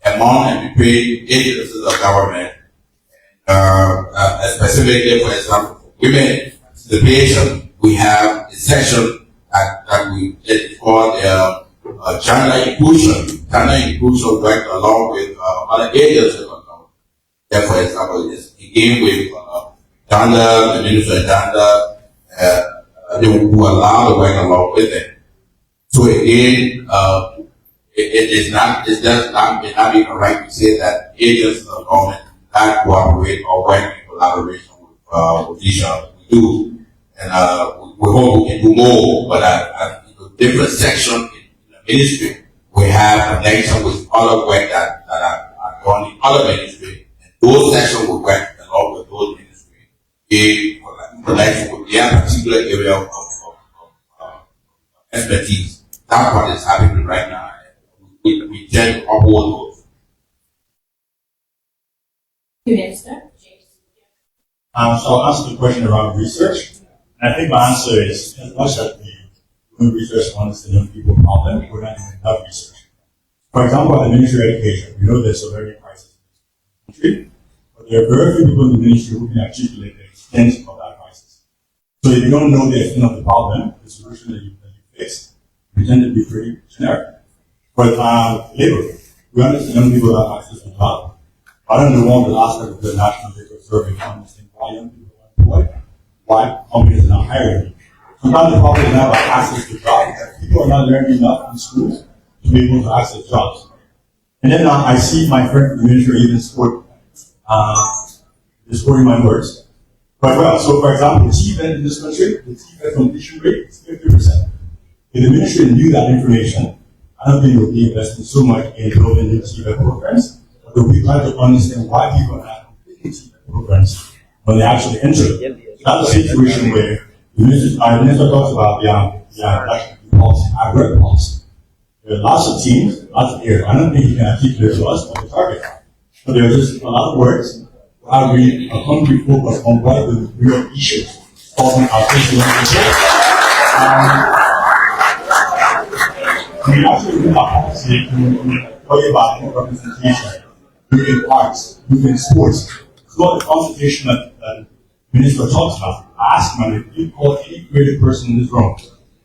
among and between agencies of government, specifically, for example, for women participation. We have a section that we call gender inclusion. Gender inclusion work along with other agencies. For example, it's begin with gender, the Ministry of Gender, they will do a lot of work along with it. So again, it may not be correct to say that agencies of government can't cooperate or work in collaboration with each other. We do, and we hope we can do more. But at different sections in the ministry, we have connection with other work that are done in other ministries, and those sections will work along with those ministries a collect with their particular area of expertise. That's what is happening right now. We tend to uphold those. So I'll answer the question around research. And I think my answer is, as much as we do research on the young people problem, we're not doing enough research. For example, at the Ministry of Education, we know there's a very crisis in the country, but there are very few people in the ministry who can articulate the extent of that crisis. So if you don't know the extent of the problem, the solution that you fix, we tend to be pretty generic. But labor, we understand young people have access to jobs. I don't know one of the aspects of the National Labor Survey to understand why young people are employed, why companies are not hiring. Sometimes the problem is not about access to jobs. People are not learning enough in schools to be able to access jobs. And then I see my friend from the ministry even supporting my words. But well, so for example, the TVET in this country, the TVET completion rate is 50%. If the ministry knew that information, I don't think it would be investing so much in building the TVET programs. But we try to understand why people are not completing TVET programs when they actually enter. That's a situation where the minister talks about the policy. I've read policy. There are lots of teams, lots of areas. I don't think you can articulate to us what the target are. So there are just a lot of words. How we are concrete focus on what are the real issues solving our social we actually do our policy to talk about representation, looking at arts, looking at sports. It's not the consultation that the minister talks about. I asked him, if you call any creative person in this room,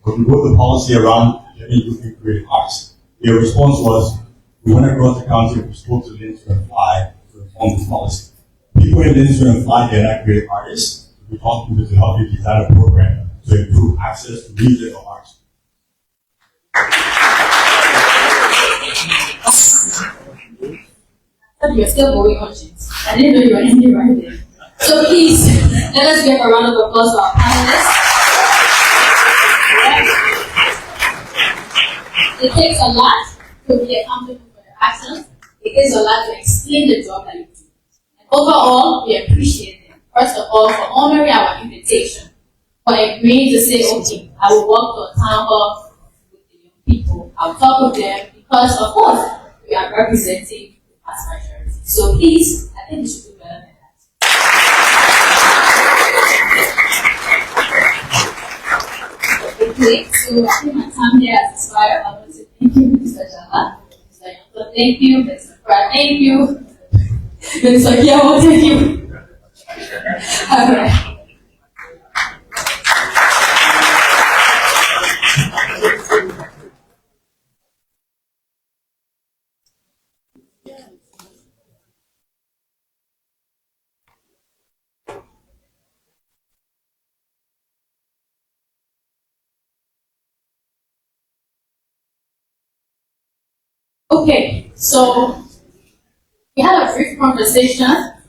but we wrote the policy around looking at creative arts. Their response was, we went across the country, we spoke to Leinster and Fly to inform this policy. People in Leinster and Fly, they're not creative artists. We talk to them to help you design a program to improve access to music or arts. You're still going on, James. I didn't know you were ending right there. So please, let us give a round of applause to our panelists. It takes a lot to be accountable for your actions. It takes a lot to explain the job that you do. And overall, we appreciate them. First of all, for honoring our invitation, for agreeing to say, okay, I will walk to a town hall with the young people. I'll talk with them because, of course, we are representing the past majority. So please, I think we should do better than that. Okay, so I think my time here has expired. I want to say thank you, Mr. Jala. Mr. Yonto, thank you. Mr. Pratt, thank you. Mr. Kiawo, thank you. All right. Okay, so we had a brief conversation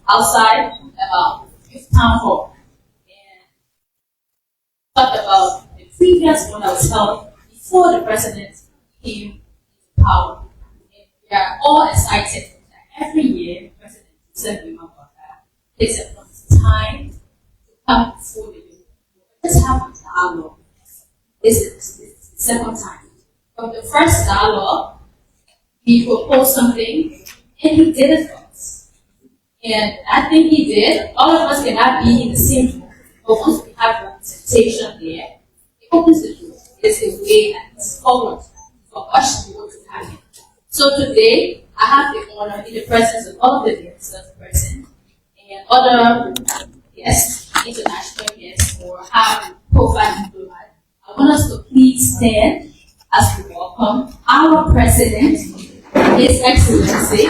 outside about this town hall and talked about the previous one that was held before the president came into power. And we are all excited that every year President Pre.Boakai takes a lot of time to come before the people. Let's have a dialogue. This is the second time. From the first dialogue, he proposed something, and he did it for us. And I think he did. All of us cannot be in the same room, but once we have representation there, it opens the door. It's a way that it's forward for us to be able to have it. So today, I have the honor in the presence of all of the guests present and other guests, international guests, or high profile diplomat. I want us to please stand as we welcome our president, His Excellency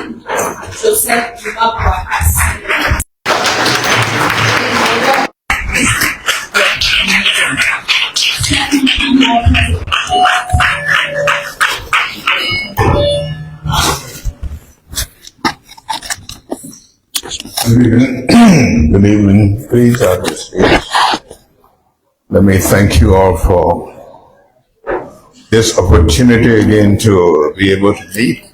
Joseph Pre.Boakai. Good evening. Please have a seat. Let me thank you all for this opportunity again to be able to meet.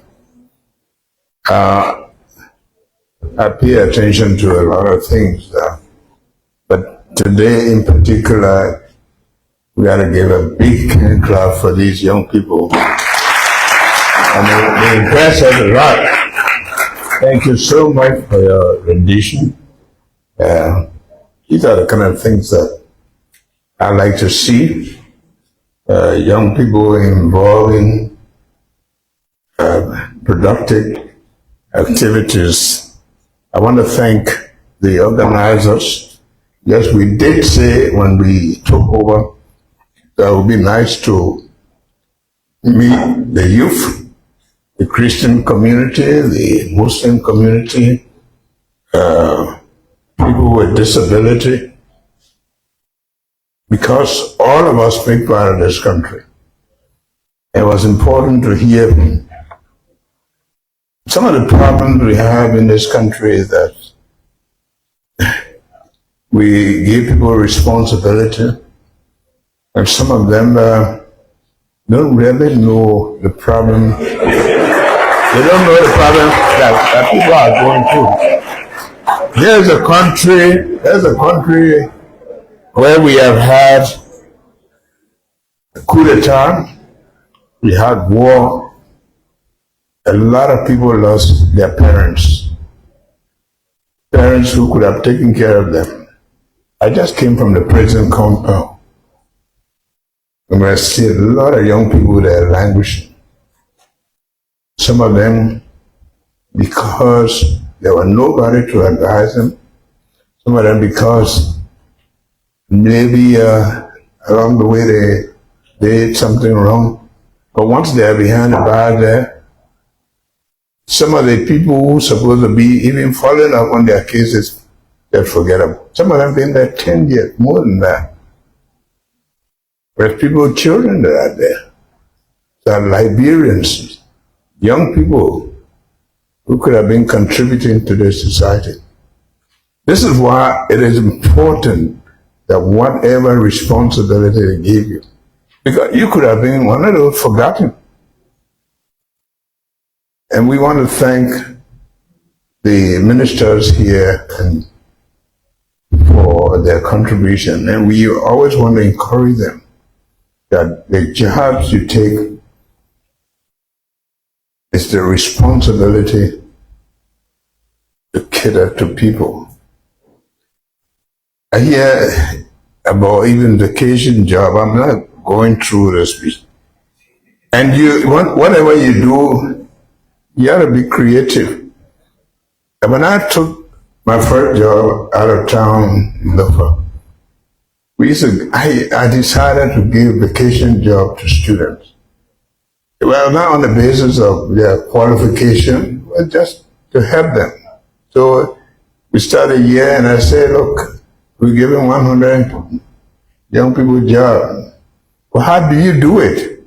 I pay attention to a lot of things, but today in particular, we got to give a big hand clap for these young people. I mean, they impress us a lot. Thank you so much for your rendition. These are the kind of things that I like to see. Young people involved in productive activities. I want to thank the organizers. Yes, we did say when we took over that it would be nice to meet the youth, the Christian community, the Muslim community, people with disability, because all of us make part of this country. It was important to hear some of the problems we have in this country is that we give people responsibility, and some of them don't really know the problem. They don't know the problem that people are going through. There's a country where we have had a coup d'etat, we had war, a lot of people lost their parents who could have taken care of them. I just came from the prison compound, and I see a lot of young people there languishing. Some of them because there was nobody to advise them. Some of them because maybe along the way they did something wrong. But once they're behind the bar there, some of the people who are supposed to be even following up on their cases, they're forgettable. Some of them been there 10 years, more than that. There's people, children that are there. There are Liberians, young people who could have been contributing to the society. This is why it is important that whatever responsibility they give you, because you could have been one of those forgotten. And we want to thank the ministers here and for their contribution. And we always want to encourage them that the jobs you take is the responsibility to cater to people. I hear about even vacation job. I'm not going through this. And whatever you do, you have to be creative. And when I took my first job out of town in Lofa, I decided to give vacation job to students. Well, not on the basis of their qualification, but just to help them. So we started a year and I said, look, we're giving 100 young people a job. Well, how do you do it?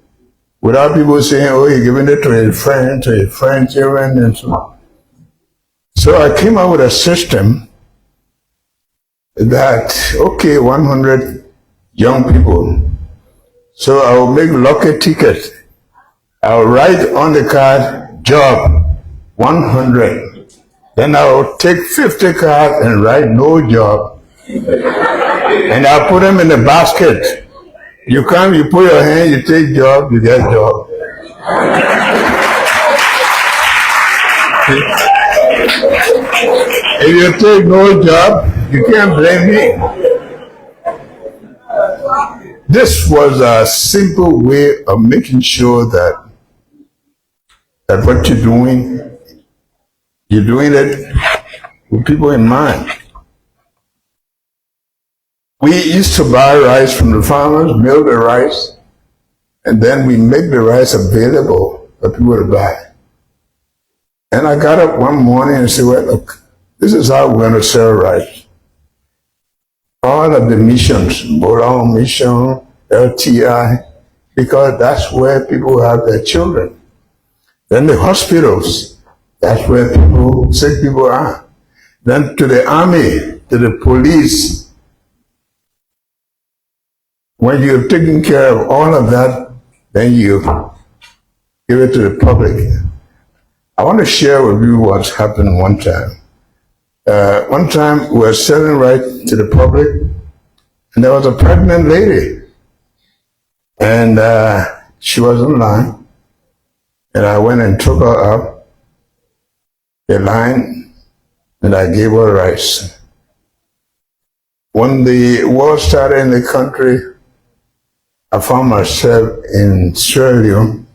Without people saying, oh, you're giving it to a friend, children, and so on. So I came up with a system that, okay, 100 young people. So I will make lucky tickets. I'll write on the card, job, 100. Then I'll take 50 cards and write no job. And I'll put them in the basket. You come, you put your hand, you take job, you get job. If you take no job, you can't blame me. This was a simple way of making sure that what you're doing it with people in mind. We used to buy rice from the farmers, mill the rice, and then we make the rice available for people to buy. And I got up one morning and said, well, look, this is how we're going to sell rice. All of the missions, Bolon Mission, LTI, because that's where people have their children. Then the hospitals, that's where sick people are. Then to the army, to the police. When you're taking care of all of that, then you give it to the public. I want to share with you what's happened one time. One time we were selling right to the public, And there was a pregnant lady. And she was in line. And I went and took her up the line, and I gave her rice. When the war started in the country, I found myself in Sierra Leone,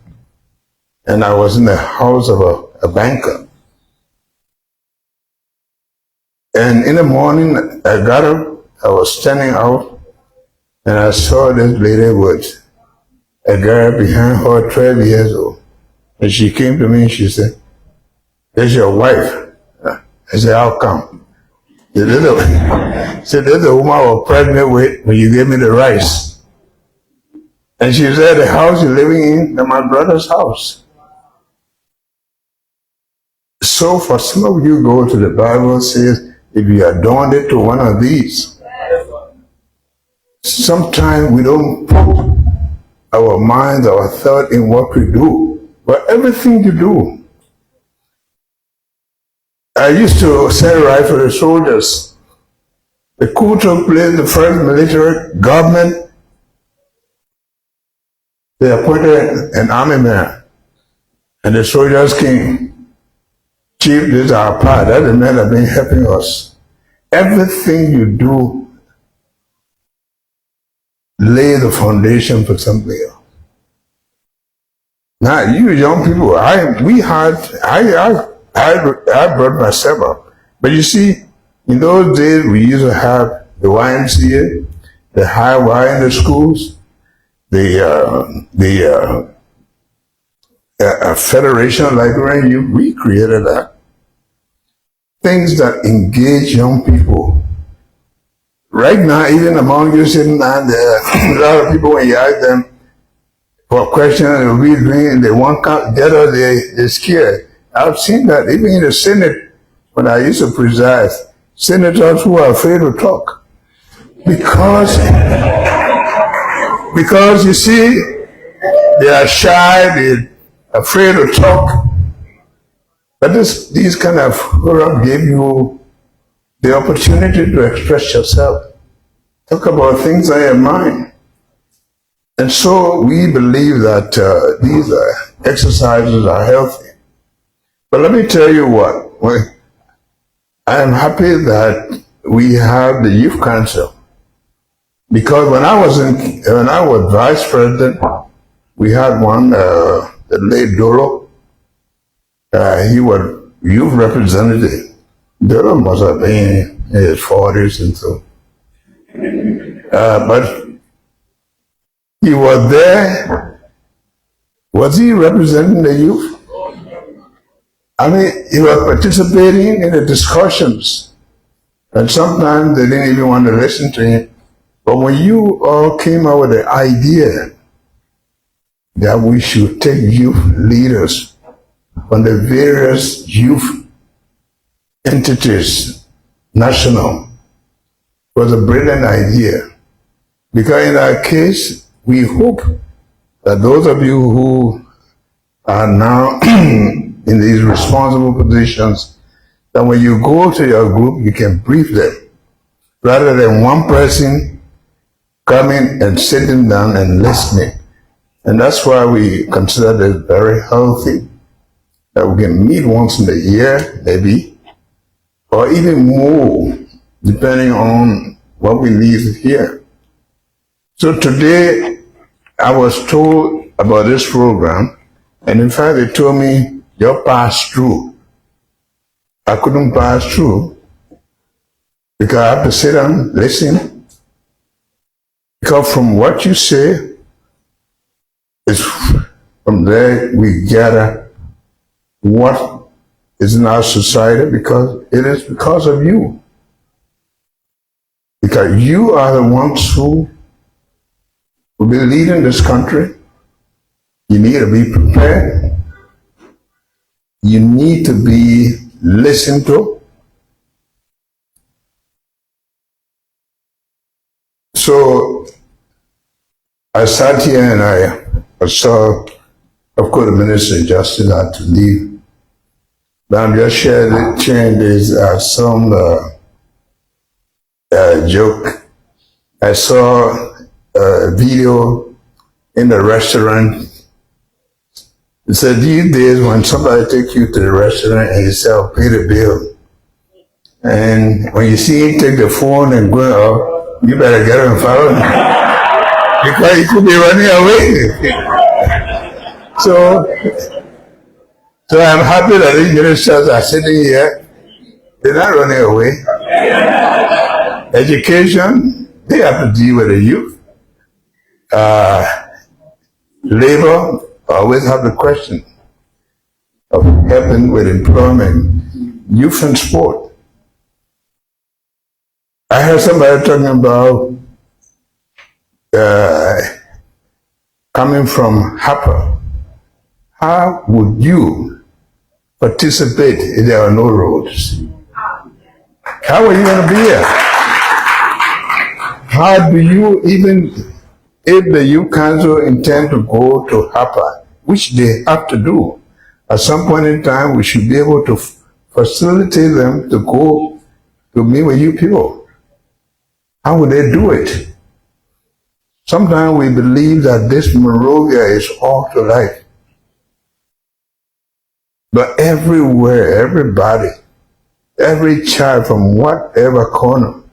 and I was in the house of a banker. And in the morning, I got up, I was standing out, and I saw this lady with a girl behind her, 12 years old. And she came to me and she said, "That's your wife." I said, "How come?" She said, "This is the woman I was pregnant with when you gave me the rice." And she said, "The house you're living in is my brother's house." So for some of you, go to the Bible, says, if you adorned it to one of these, sometimes we don't put our minds, our thought in what we do. But everything you do. I used to sell rice for the soldiers. The coup took place, the first military government, they appointed an army man. And the soldiers came. "Chief, this is our part." That's the men that have been helping us. Everything you do, lay the foundation for something else. Now, you young people, I brought myself up. But you see, in those days, we used to have the YMCA, the high Y in the schools, the Federation Librarian. We created that. Things that engage young people. Right now, even among you sitting down there, a lot of people, when you ask them for a question, they'll be doing, they won't get or they're scared. I've seen that even in the Senate, when I used to preside, senators who are afraid to talk. Because you see, they are shy, they're afraid to talk. But these kind of forum give you the opportunity to express yourself. Talk about things on your mind. And so we believe that these exercises are healthy. But let me tell you what, I am happy that we have the Youth Council. Because when I was vice president, we had one, the late Dolo. He was youth representative. Dolo must have been in his 40s and so. But he was there. Was he representing the youth? I mean, he was participating in the discussions. And sometimes they didn't even want to listen to him. But when you all came out with the idea that we should take youth leaders from the various youth entities, national, was a brilliant idea. Because in our case, we hope that those of you who are now in these responsible positions, that when you go to your group, you can brief them, rather than one person coming and sitting down and listening. And that's why we consider this very healthy, that we can meet once in a year, maybe, or even more, depending on what we need to hear. So today, I was told about this program, and in fact, they told me, "You're passed through." I couldn't pass through because I have to sit down, listen. Because from what you say, it's from there we gather what is in our society, because it is because of you. Because you are the ones who will be leading this country. You need to be prepared. You need to be listened to. So I sat here and I saw, of course, the Minister of Justice had to leave. But I'm just sharing this some joke I saw a video in the restaurant. It said these days when somebody takes you to the restaurant and you say, I'll pay the bill. And when you see him take the phone and go up, you better get him and follow him. Because he could be running away. So I'm happy that these ministers are sitting here. They're not running away. Education, they have to deal with the youth. Labor, always have the question of helping with employment, youth and sport. I heard somebody talking about coming from Harper. How would you participate if there are no roads? How are you going to be here? How do you even, if the youth council intend to go to Harper, which they have to do, at some point in time we should be able to facilitate them to go to meet with you people. How would they do it? Sometimes we believe that this Monrovia is all to life. But everywhere, everybody, every child from whatever corner,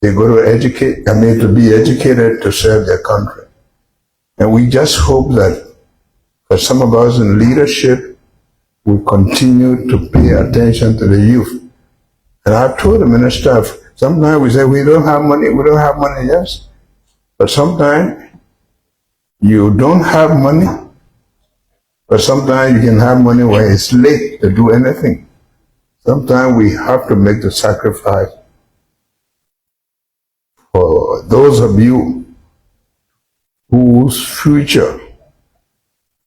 they go to educate, to be educated to serve their country. And we just hope that for some of us in leadership, we continue to pay attention to the youth. And I told the minister, sometimes we say, we don't have money, yes. But sometimes you don't have money, but sometimes you can have money when it's late to do anything. Sometimes we have to make the sacrifice. For those of you whose future,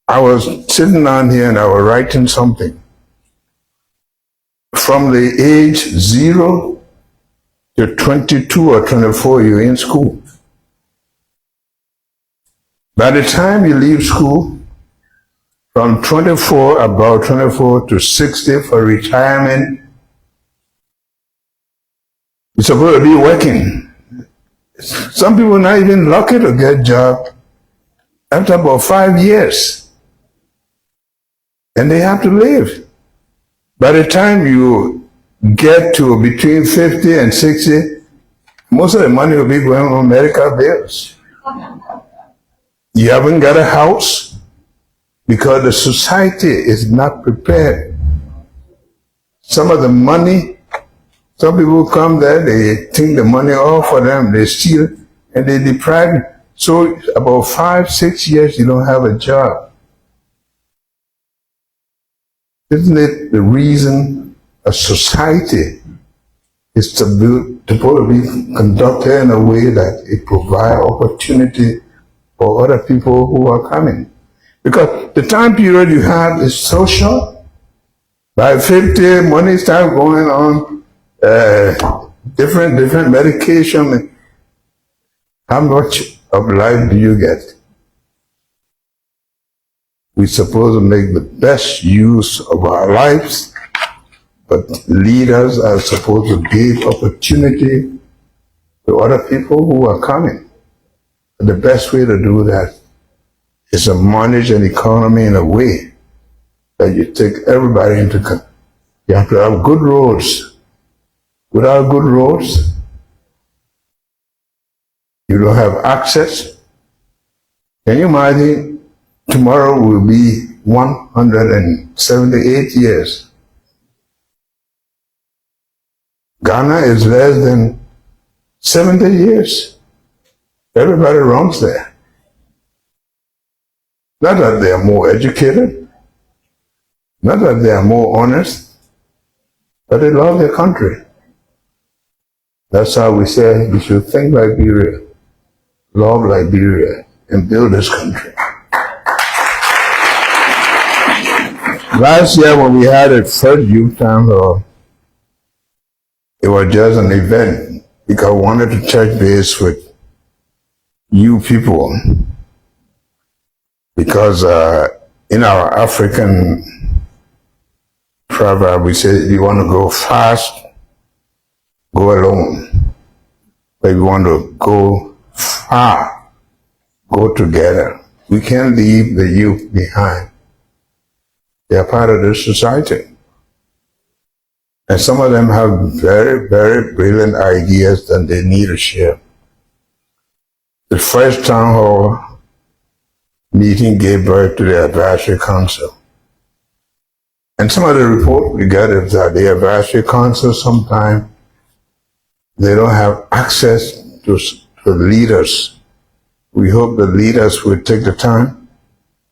I was sitting down here and I was writing something. From the age 0 to 22 or 24, you're in school. By the time you leave school, from about 24 to 60 for retirement, you're supposed to be working. Some people are not even lucky to get a job after about 5 years. And they have to live. By the time you get to between 50 and 60, most of the money will be going on medical bills. You haven't got a house because the society is not prepared. Some of the money, some people come there, they take the money off for them, they steal, and they deprive you. So about 5, 6 years, you don't have a job. Isn't it the reason a society is supposed to be conducted in a way that it provides opportunity for other people who are coming? Because the time period you have is so short. By 50, money starts going on different medication. How much of life do you get? We're supposed to make the best use of our lives, but leaders are supposed to give opportunity to other people who are coming. And the best way to do that is to manage an economy in a way that you take everybody into account. You have to have good roads. Without good roads, you don't have access. Can you imagine? Tomorrow will be 178 years. Ghana is less than 70 years. Everybody runs there. Not that they are more educated, not that they are more honest, but they love their country. That's how we say we should think Liberia, love Liberia, and build this country. Last year when we had a third youth council, it was just an event because I wanted to touch base with you people. Because in our African proverb, we say, if you want to go fast, go alone. but we want to go far, go together. We can't leave the youth behind. They are part of the society. And some of them have very, very brilliant ideas that they need to share. The first town hall meeting gave birth to the advisory council. And some of the report we get is that the advisory council sometimes they don't have access to leaders. We hope the leaders will take the time,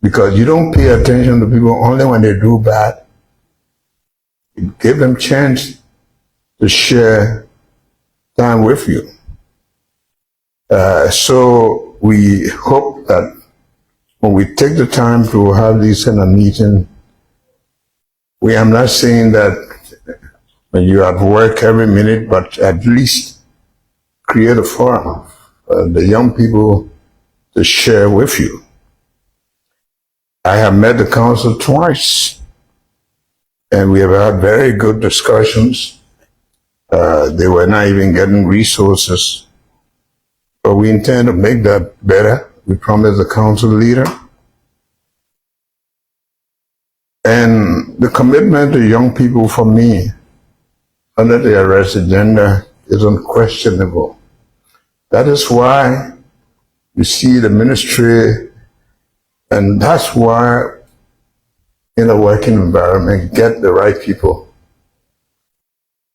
because you don't pay attention to people only when they do bad. Give them chance to share time with you. So we hope that when we take the time to have these kind of meetings, I'm not saying that when you're at work every minute, but at least create a forum for the young people to share with you. I have met the council twice, and we have had very good discussions. They were not even getting resources, but we intend to make that better. We promised the council leader. And the commitment to young people for me under the arrest agenda is unquestionable. That is why you see the ministry, and that's why in a working environment, get the right people.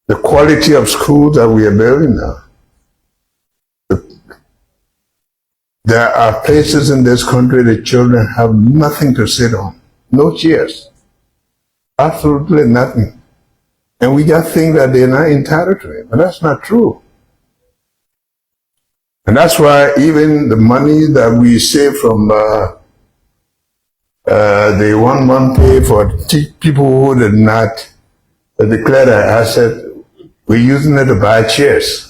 The quality of schools that we are building now. There are places in this country the children have nothing to sit on, no chairs, absolutely nothing. And we just think that they're not entitled to it, but that's not true. And that's why even the money that we save from the 1 month pay for people who did not declare their asset, we're using it to buy chairs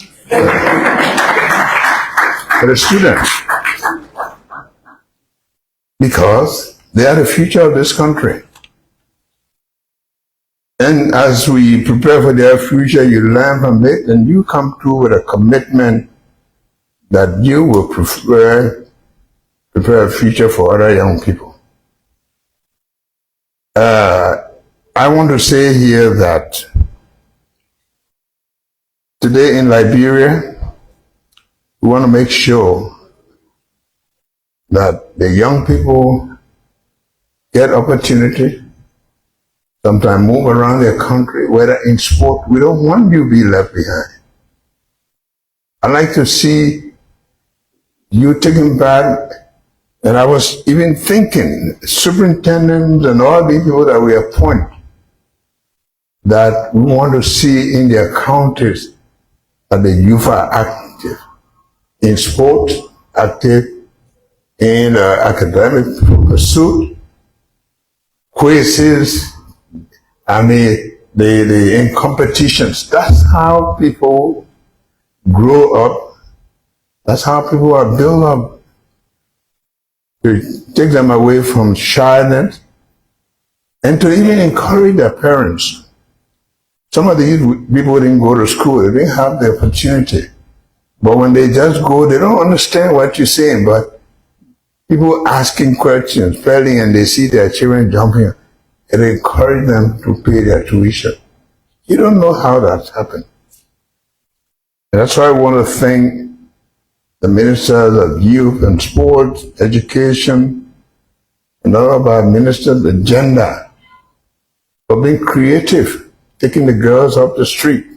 for the students. Because they are the future of this country. And as we prepare for their future, you learn from it, and you come through with a commitment that you will prepare a future for other young people. I want to say here that today in Liberia, we want to make sure that the young people get opportunity, sometimes move around their country, whether in sport. We don't want you to be left behind. I like to see you taking part, and I was even thinking, superintendents and all the people that we appoint, that we want to see in their counties that the youth are active in sport, active in academic pursuit, quizzes, in competitions. That's how people grow up. That's how people are built up. To take them away from shyness and to even encourage their parents. Some of these people didn't go to school. They didn't have the opportunity. But when they just go, they don't understand what you're saying. But people asking questions, spelling, and they see their children jumping, it encourages them to pay their tuition. You don't know how that's happened. And that's why I want to thank the ministers of youth and sports, education, and all of our ministers of gender for being creative, taking the girls off the street,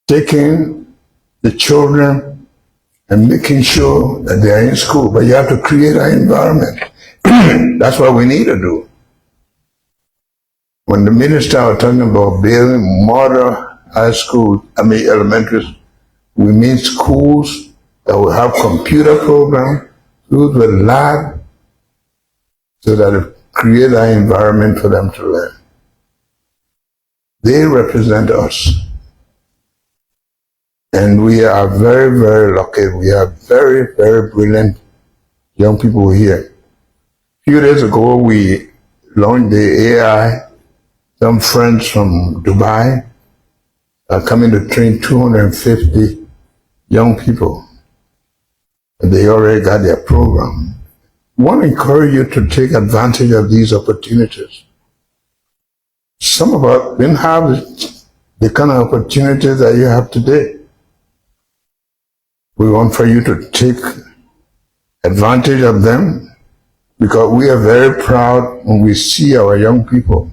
taking the children and making sure that they are in school. But you have to create an environment. That's what we need to do. When the minister was talking about building model elementary, we mean schools that will have computer programs, schools with lab, so that it create an environment for them to learn. They represent us. And we are very, very lucky. We have very, very brilliant young people here. A few days ago, we launched the AI. Some friends from Dubai are coming to train 250 young people. And they already got their program. I want to encourage you to take advantage of these opportunities. Some of us didn't have the kind of opportunities that you have today. We want for you to take advantage of them because we are very proud when we see our young people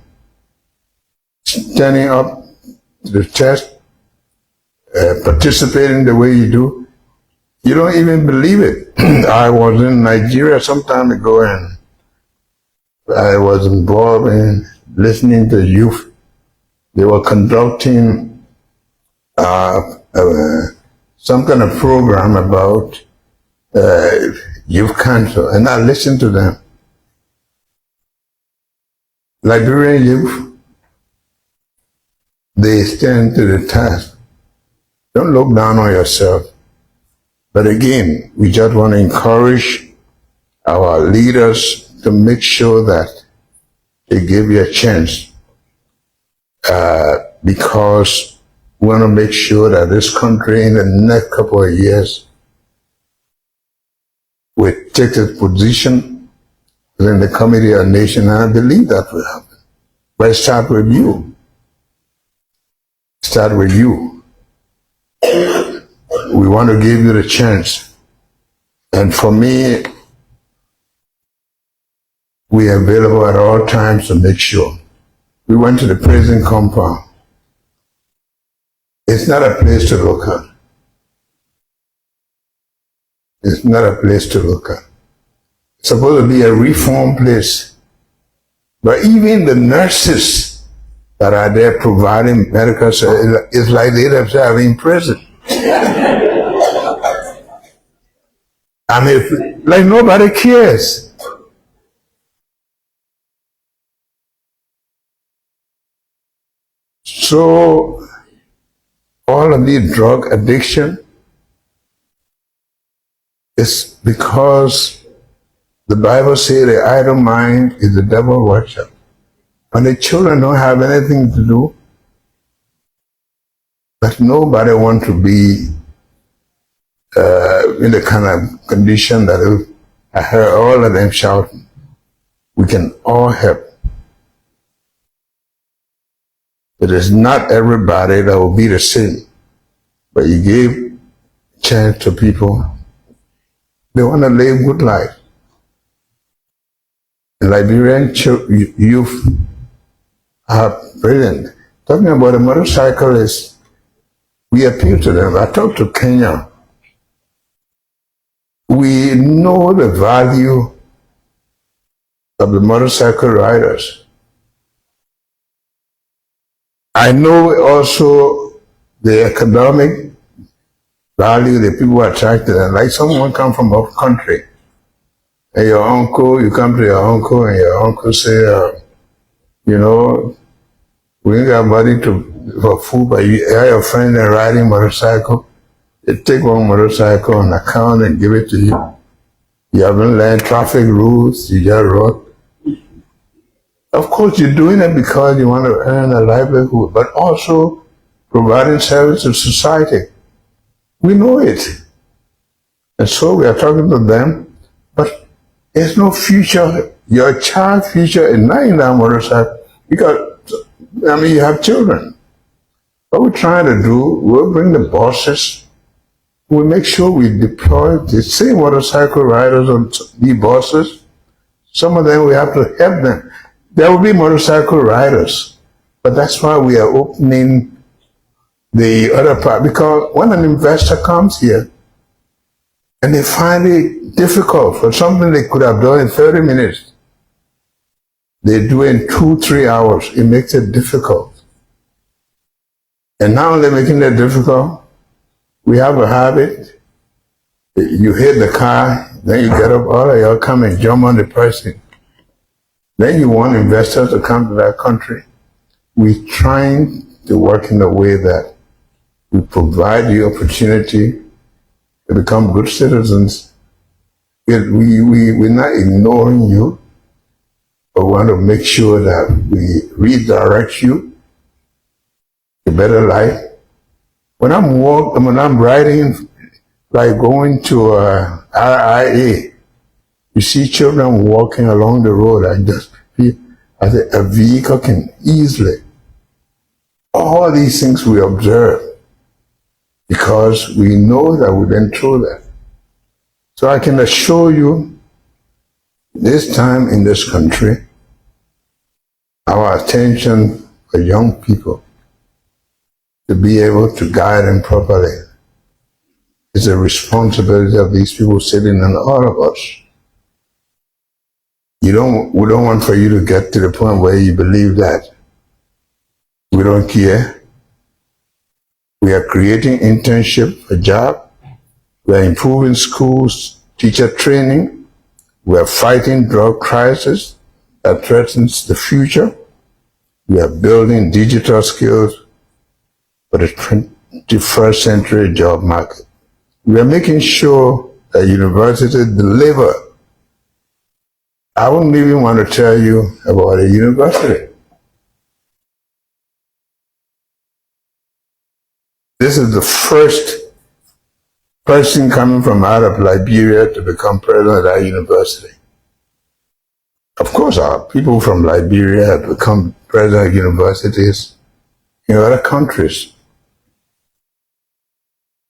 standing up to the test, participating the way you do. You don't even believe it. I was in Nigeria some time ago and I was involved in listening to youth. They were conducting some kind of program about youth council, and I listened to them. Liberian youth, they stand to the task. Don't look down on yourself. But again, we just want to encourage our leaders to make sure that they give you a chance because we want to make sure that this country in the next couple of years will take its position in the Committee of Nations, and I believe that will happen. But start with you. Start with you. We want to give you the chance. And for me, we are available at all times to make sure. We went to the prison compound. It's not a place to look at. It's not a place to look at. It's supposed to be a reform place. But even the nurses that are there providing medical service, it's like they themselves are in prison. I mean, like nobody cares. So, all of the drug addiction is because the Bible says the idle mind is the devil workshop. And the children don't have anything to do, but nobody wants to be in the kind of condition that I heard all of them shouting. We can all help. It is not everybody that will be the same, but you give a chance to people. They want to live a good life. The Liberian youth are brilliant. Talking about the motorcyclists, we appeal to them. I talked to Kenya. We know the value of the motorcycle riders. I know also the economic value that people are attracted to. Like someone come from a country, and your uncle, you come to your uncle, and your uncle say, you know, we ain't got money for food, but you have your friend that riding motorcycle. They take one motorcycle on account and give it to you. You haven't learned traffic rules, you just rode. Of course, you're doing it because you want to earn a livelihood, but also providing service to society. We know it. And so we are talking to them, but there's no future. Your child's future is not in that motorcycle because, I mean, you have children. What we're trying to do, we'll bring the bosses. We make sure we deploy the same motorcycle riders on the buses. Some of them we have to help them. There will be motorcycle riders, but that's why we are opening the other part. Because when an investor comes here and they find it difficult for something they could have done in 30 minutes, they do it in 2-3 hours. It makes it difficult. And now they're making it difficult. We have a habit. You hit the car, then you get up, all of y'all come and jump on the person. Then you want investors to come to that country. We're trying to work in a way that we provide the opportunity to become good citizens. We're not ignoring you, but we want to make sure that we redirect you to better life. When I'm riding, like going to RIA, you see children walking along the road. I just feel as a vehicle can easily. All these things we observe because we know that we've been through that. So I can assure you, this time in this country, our attention for young people to be able to guide them properly is a responsibility of these people sitting on all of us. We don't want for you to get to the point where you believe that we don't care. We are creating internship for job. We are improving schools, teacher training. We are fighting drug crisis that threatens the future. We are building digital skills for the 21st century job market. We are making sure that universities deliver. I wouldn't even want to tell you about a university. This is the first person coming from out of Liberia to become president of that university. Of course, our people from Liberia have become president of universities in other countries.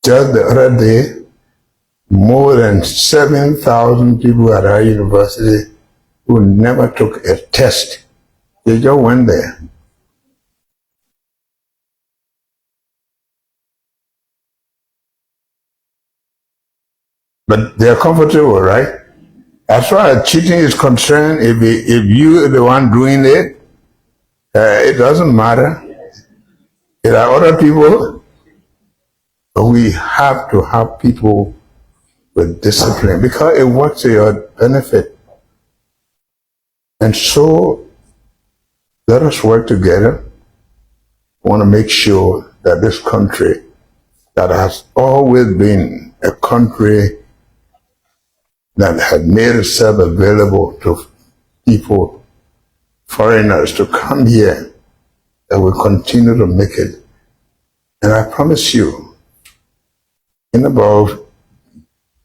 Just the other day, more than 7,000 people at our university who never took a test, they just went there. But they're comfortable, right? As far as cheating is concerned, if you are the one doing it, it doesn't matter. There are other people, but we have to have people with discipline because it works to your benefit. And so, let us work together. I want to make sure that this country that has always been a country that had made itself available to people, foreigners, to come here, that will continue to make it. And I promise you, in about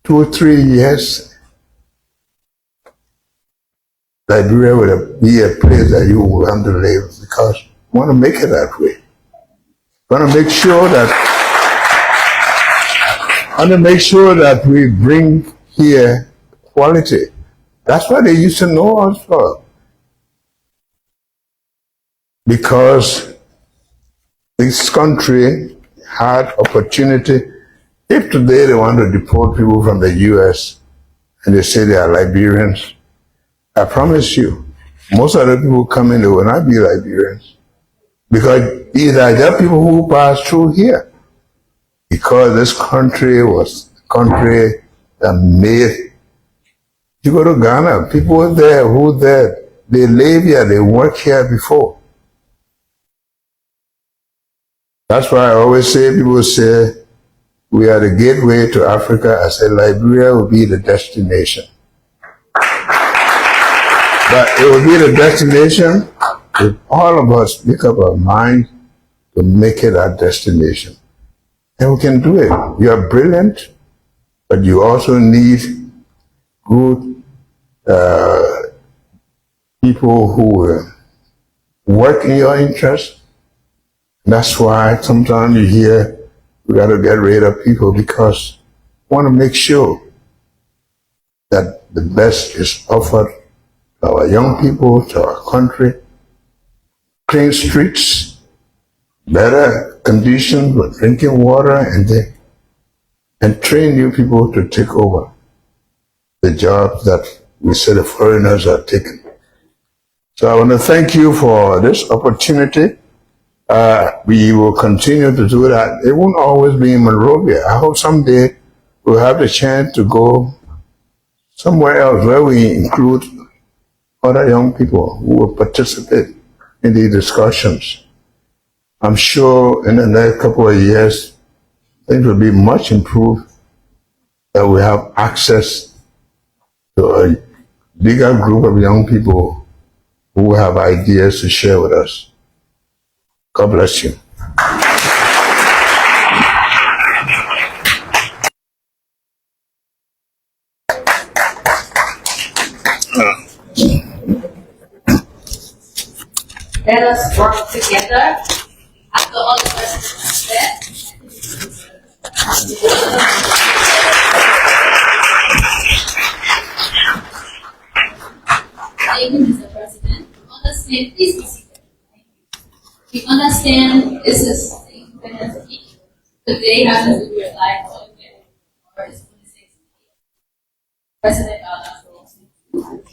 2 or 3 years, Liberia will be a place that you will want to live because we want to make it that way. We want to make sure that we bring here quality. That's what they used to know us for. Because this country had opportunity. If today they want to deport people from the US and they say they are Liberians, I promise you, most of the people who come in, they will not be Liberians. Because these are just people who passed through here. Because this country was a country that made. You go to Ghana, people there who there, they live here, they work here before. That's why I always say, people say, we are the gateway to Africa. I say Liberia will be the destination. But it will be the destination if all of us make up our mind to make it our destination. And we can do it. You are brilliant, but you also need good people who work in your interest. That's why sometimes you hear we got to get rid of people because we want to make sure that the best is offered to our young people, to our country. Clean streets, better conditions for drinking water, and train new people to take over the jobs that we say the foreigners are taking. So I want to thank you for this opportunity. We will continue to do that. It won't always be in Monrovia. I hope someday we'll have the chance to go somewhere else where we include other young people who will participate in these discussions. I'm sure in the next couple of years, things will be much improved, that we have access to a bigger group of young people who have ideas to share with us. God bless you. Let us work together. After all the presidents have said, thank you, Mr. President. Understand, please be seated. We understand this is the independence week. The day happens to be a live holiday, or it's 26th. President allowed us to.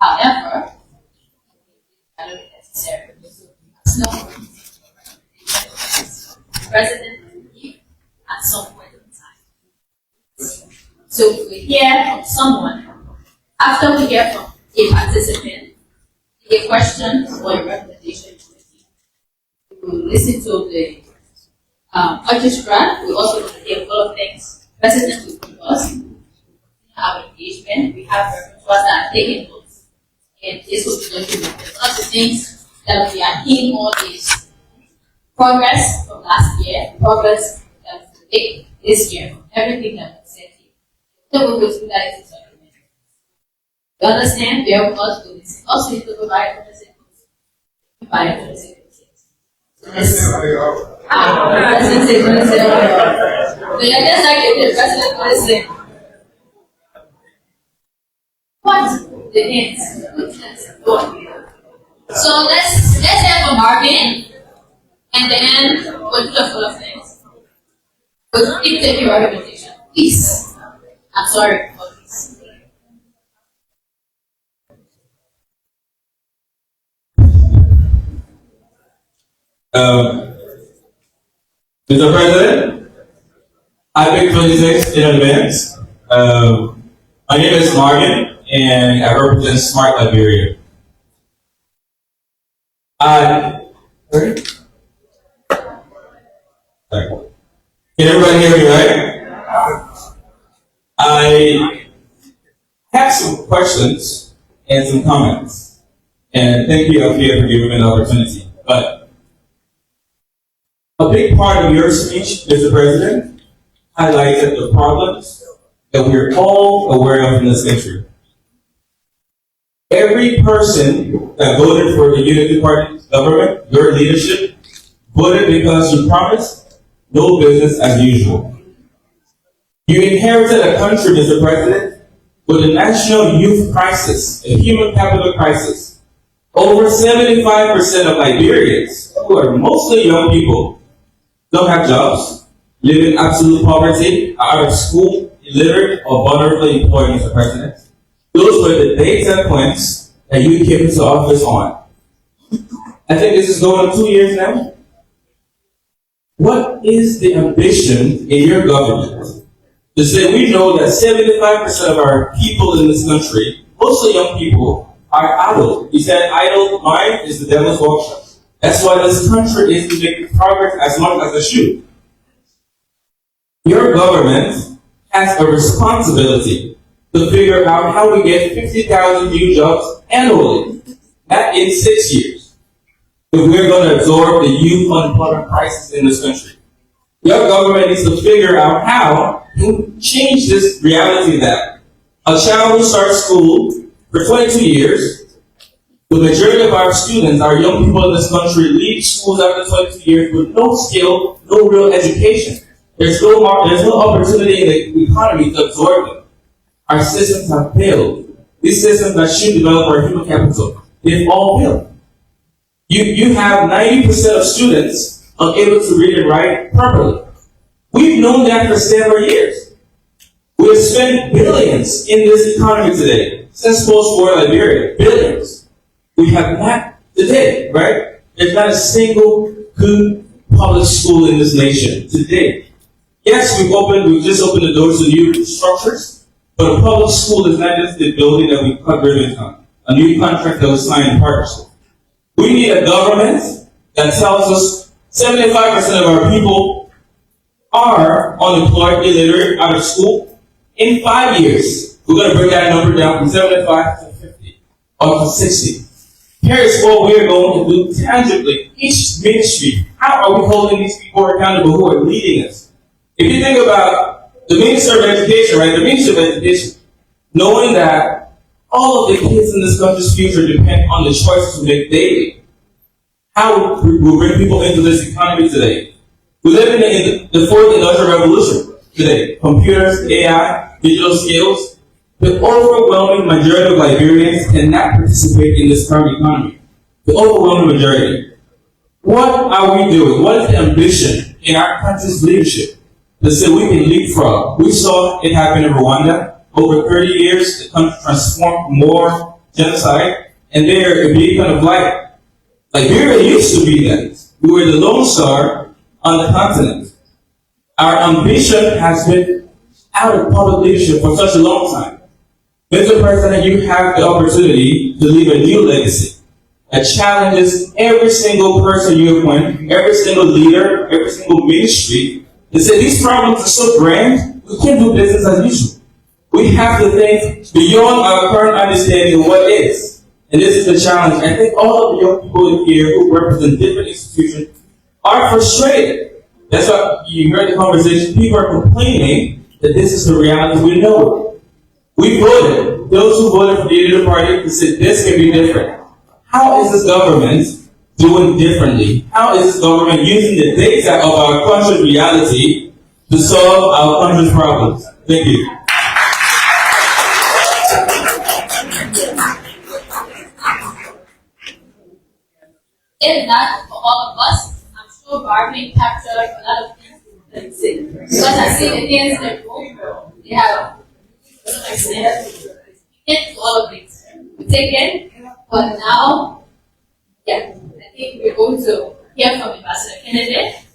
However, I don't think necessary. President at some point in time. So we hear from someone. After we hear from a participant, a question or a recommendation, we will listen to the orchestra. We also want to hear a lot of things. President will give us our engagement. We have references that are taking notes. And this will be documented. One of the things that we are hearing all is progress from last year, progress that we make this year, everything that was said here. So we will do that in document. You understand? We have not do this. Also, you have to provide for the same. Provide for the same. President says, so you're just like the president for the same. What? The ends. So let's have a marketing, and then we'll do the full of things. We'll keep taking your recommendation. Please. I'm sorry for this. Mr. President, I picked 26 in advance. My name is Morgan, and I represent Smart Liberia. Sorry? Can everybody hear me, right? I have some questions and some comments. And thank you, Alfia, for giving me the opportunity. But a big part of your speech, Mr. President, highlighted the problems that we're all aware of in this country. Every person that voted for the Unity Party government, your leadership, voted because you promised no business as usual. You inherited a country, Mr. President, with a national youth crisis, a human capital crisis. Over 75% of Liberians, who are mostly young people, don't have jobs, live in absolute poverty, are out of school, illiterate, or vulnerably employed, Mr. President. Those were the dates and points that you came into office on. I think this is going on 2 years now. What is the ambition in your government to say we know that 75% of our people in this country, mostly young people, are idle? You said idle mind is the devil's workshop. That's why this country is making progress as much as it should. Your government has a responsibility to figure out how we get 50,000 new jobs annually. That in 6 years. If we're going to absorb the youth unemployment crisis in this country. Your government needs to figure out how to change this reality that a child who starts school for 22 years, the majority of our students, our young people in this country, leave schools after 22 years with no skill, no real education. There's no opportunity in the economy to absorb them. Our systems have failed. These systems that should develop our human capital, they've all failed. You have 90% of students unable to read and write properly. We've known that for several years. We have spent billions in this economy today, since post-war Liberia, billions. We have not today, right? There's not a single good public school in this nation today. Yes, we've just opened the doors to new structures, but a public school is not just the building that we cut ribbons on, a new contract that was signed in partnership. We need a government that tells us 75% of our people are unemployed, illiterate, out of school. In 5 years, we're going to bring that number down from 75 to 50 or to 60. Here's what we're going to do tangibly. Each ministry, how are we holding these people accountable who are leading us? If you think about the Minister of Education, right? The Minister of Education, knowing that all of the kids in this country's future depend on the choices we make daily. how we will bring people into this economy today. We live in the fourth industrial revolution today. Computers, AI, digital skills. The overwhelming majority of Liberians cannot participate in this current economy. The overwhelming majority. What are we doing? What is the ambition in our country's leadership to say we can leapfrog? We saw it happen in Rwanda. Over 30 years, the country transformed more genocide, and there it became kind of like Liberia used to be that. We were the lone star on the continent. Our ambition has been out of public leadership for such a long time. Mr. President, you have the opportunity to leave a new legacy that challenges every single person you appoint, every single leader, every single ministry, to say these problems are so grand, we can't do business as usual. We have to think beyond our current understanding of what is. And this is the challenge. I think all of the young people here who represent different institutions are frustrated. That's why you heard the conversation. People are complaining that this is the reality. We know it. We voted. Those who voted for the leader party said this can be different. How is this government doing differently? How is this government using the data of our country's reality to solve our country's problems? Thank you. If not for all of us, I'm sure Barbie captured a lot of things that you say. Because I see against the room, they have it's all of things. We take it, but now, yeah, I think we're going to hear from Ambassador Kennedy.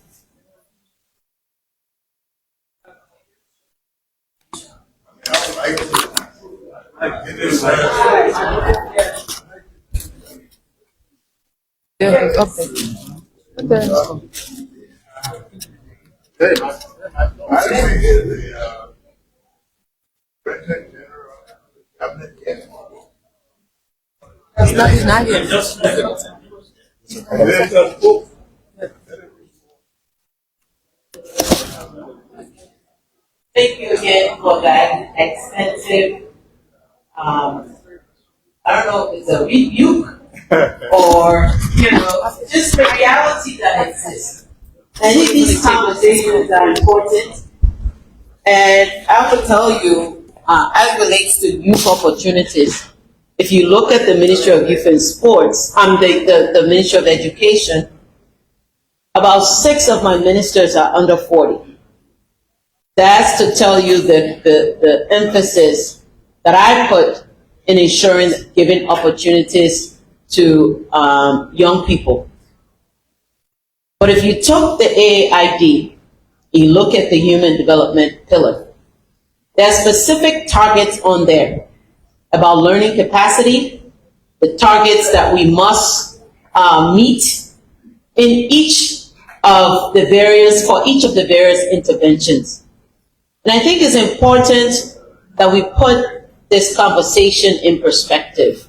He's not here. Thank you again for that extensive, I don't know if it's a rebuke or, just the reality that exists. I think these conversations are important. And I will tell you, as relates to youth opportunities, if you look at the Ministry of Youth and Sports, the Ministry of Education, about 6 of my ministers are under 40. That's to tell you the emphasis that I put in ensuring giving opportunities to young people. But if you took the AID, you look at the Human Development Pillar, there are specific targets on there about learning capacity, the targets that we must meet in each of the various interventions. And I think it's important that we put this conversation in perspective.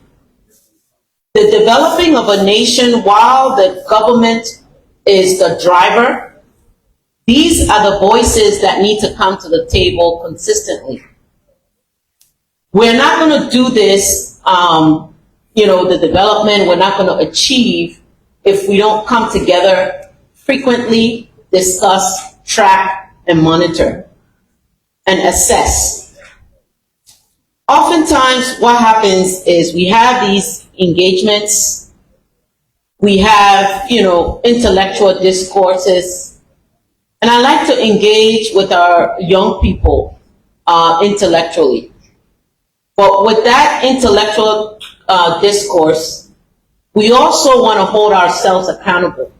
The developing of a nation, while the government is the driver, these are the voices that need to come to the table consistently. We're not going to do this, the development we're not going to achieve if we don't come together frequently, discuss, track, and monitor, and assess. Oftentimes, what happens is we have these engagements, we have, intellectual discourses, and I like to engage with our young people intellectually. But with that intellectual discourse, we also want to hold ourselves accountable.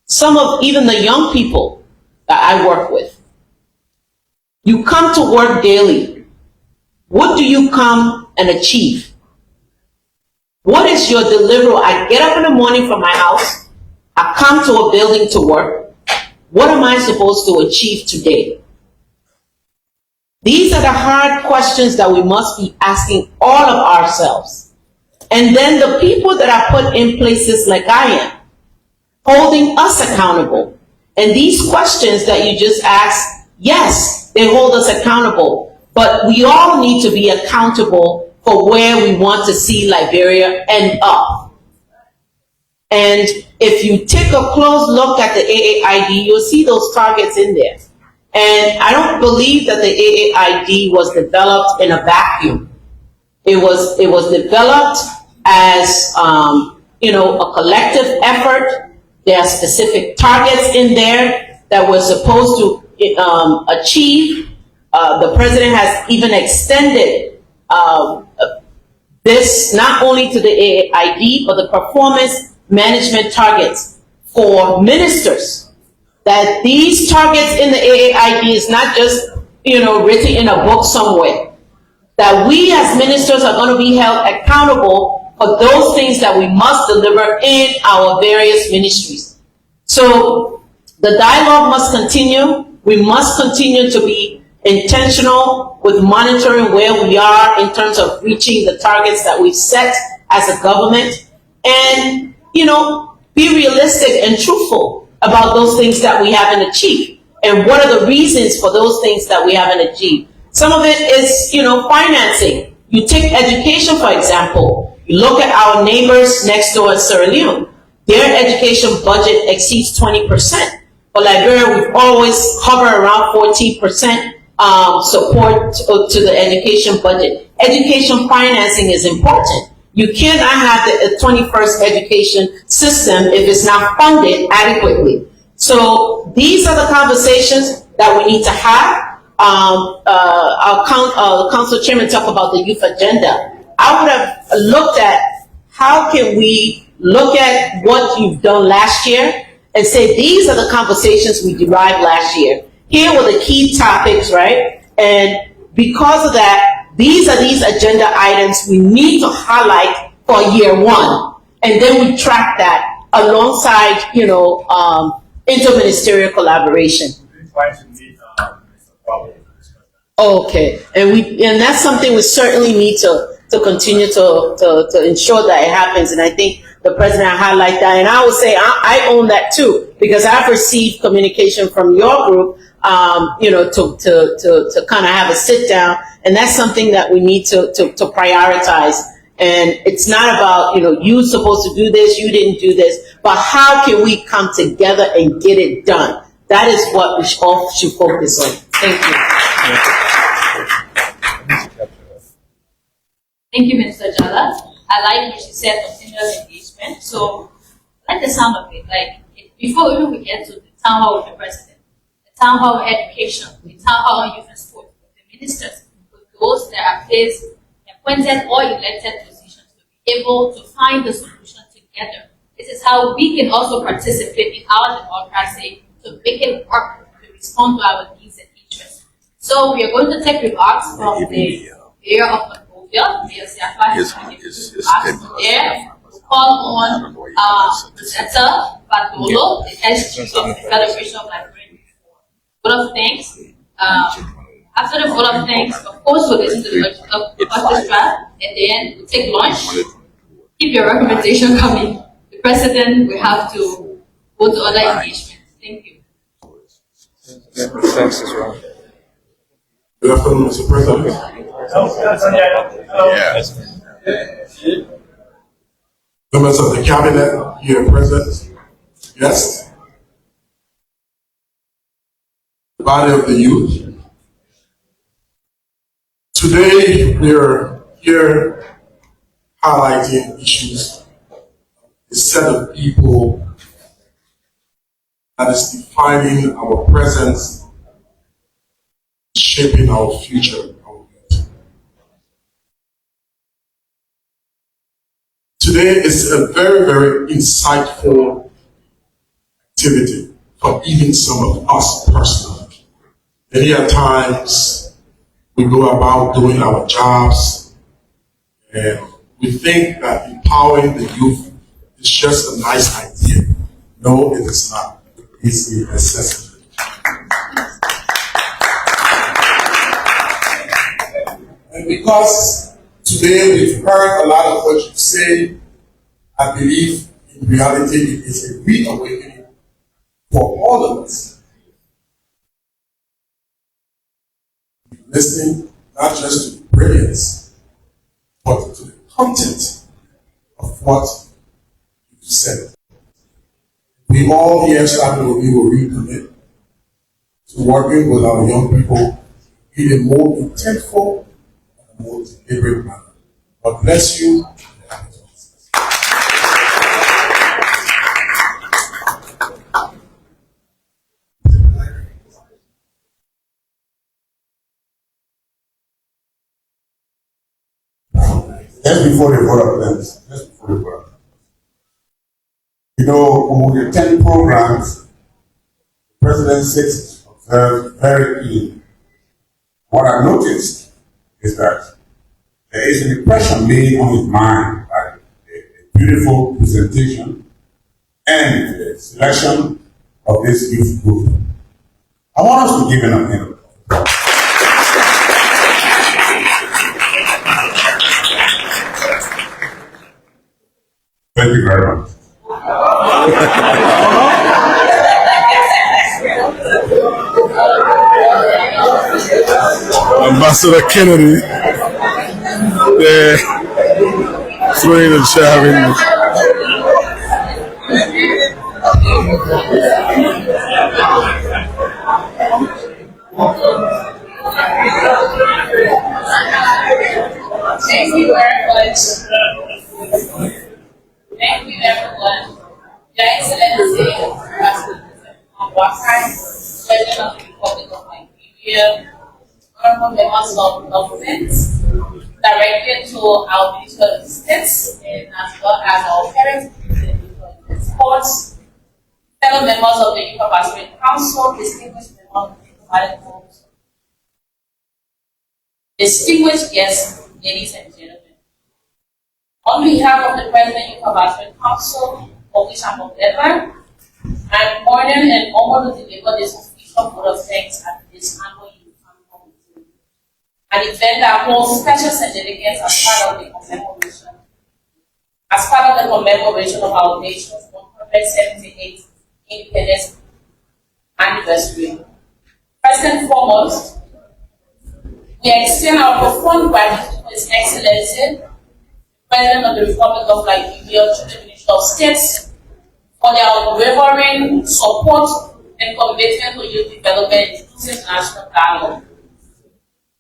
Some of even the young people that I work with, you come to work daily. What do you come and achieve? What is your deliverable? I get up in the morning from my house, I come to a building to work. What am I supposed to achieve today? These are the hard questions that we must be asking all of ourselves. And then the people that are put in places like I am, holding us accountable. And these questions that you just asked, yes, they hold us accountable, but we all need to be accountable for where we want to see Liberia end up. And if you take a close look at the AAID, you'll see those targets in there. And I don't believe that the AAID was developed in a vacuum. It was developed as a collective effort. There are specific targets in there that we're supposed to achieve. The president has even extended this not only to the AAID, but the performance management targets for ministers. That these targets in the AAID is not just written in a book somewhere. That we as ministers are going to be held accountable for those things that we must deliver in our various ministries. So the dialogue must continue. We must continue to be intentional with monitoring where we are in terms of reaching the targets that we've set as a government, and be realistic and truthful about those things that we haven't achieved and what are the reasons for those things that we haven't achieved. Some of it is financing. You take education, for example. You look at our neighbors next door in Sierra Leone. Their education budget exceeds 20%. For Liberia, we've always hovered around 14% support to the education budget. Education financing is important. You cannot have the 21st education system if it's not funded adequately. So these are the conversations that we need to have. Our council chairman talked about the youth agenda. I would have looked at how can we look at what you've done last year and say these are the conversations we derived last year. Here were the key topics, right? And because of that, these are these agenda items we need to highlight for year one. And then we track that alongside, interministerial collaboration. Okay, and that's something we certainly need to continue to ensure that it happens. And I think the president highlighted that, and I would say I own that too, because I've received communication from your group, to kind of have a sit down, and that's something that we need to prioritize. And it's not about you're supposed to do this, you didn't do this, but how can we come together and get it done? That is what we all should focus on. Thank you. Thank you, Minister Jala. I like what she said, continuous engagement. So I like the sound of it. Before even we get to the town hall with the president, the town hall education, the town hall youth and sport, with the ministers, with those that are placed, appointed or elected positions, to be able to find the solution together. This is how we can also participate in our democracy to make it work, to respond to our needs and interests. So we are going to take remarks from the mayor of Monrovia, Mayor Siafa. There, we'll call on Presenter Badolo, the SG of the Federation of Liberian. Vote of thanks. After the vote of thanks, of course, we'll listen to the orchestra, and then we'll take lunch. Keep your recommendation coming. The president will have to go to other engagements. Thank you. Thanks as well. Good afternoon, Mr. President. Members of the cabinet here present, guests, the body of the youth. Today we are here highlighting issues, a set of people that is defining our presence, shaping our future. Today is a very, very insightful activity for even some of us personally. Many a times we go about doing our jobs and we think that empowering the youth is just a nice idea. No, it is not. It's a necessity. And because today we've heard a lot of what you say, I believe in reality it is a reawakening for all of us. Listening not just to the brilliance, but to the content of what you said. we all here starting with you will recommit to working with our young people in a more intentful and a more deliberate manner. God bless you. Just before the vote of thanks, just before the vote of thanks. You know, when we attend programs, the president sits observed very keenly. What I noticed is that there is an impression made on his mind by a beautiful presentation and the selection of this youth group. I want us to give him a hand. Thank you very much. Ambassador Kennedy, throwing the chair in. Thank you very much. Thank you everyone. Your Excellency, Pre.Boakai, President of the Republic of Liberia, honorable members of government, directed to our Minister of States, and as well as our parents, the sports, fellow members of the Youth Advisory Council, distinguished members of the Republic of distinguished guests, ladies and gentlemen. On behalf of the President Youth Advisory Council, of which I'm a member, I'm honored and honored to deliver this official vote of thanks at this annual Youth Committee, an event that holds special significance as part of the commemoration of our nation's 178th independence anniversary. First and foremost, we extend our profound gratitude to His Excellency, President of the Republic of Liberia, to the Minister of States, for their unwavering support and commitment to youth development and inclusive national dialogue.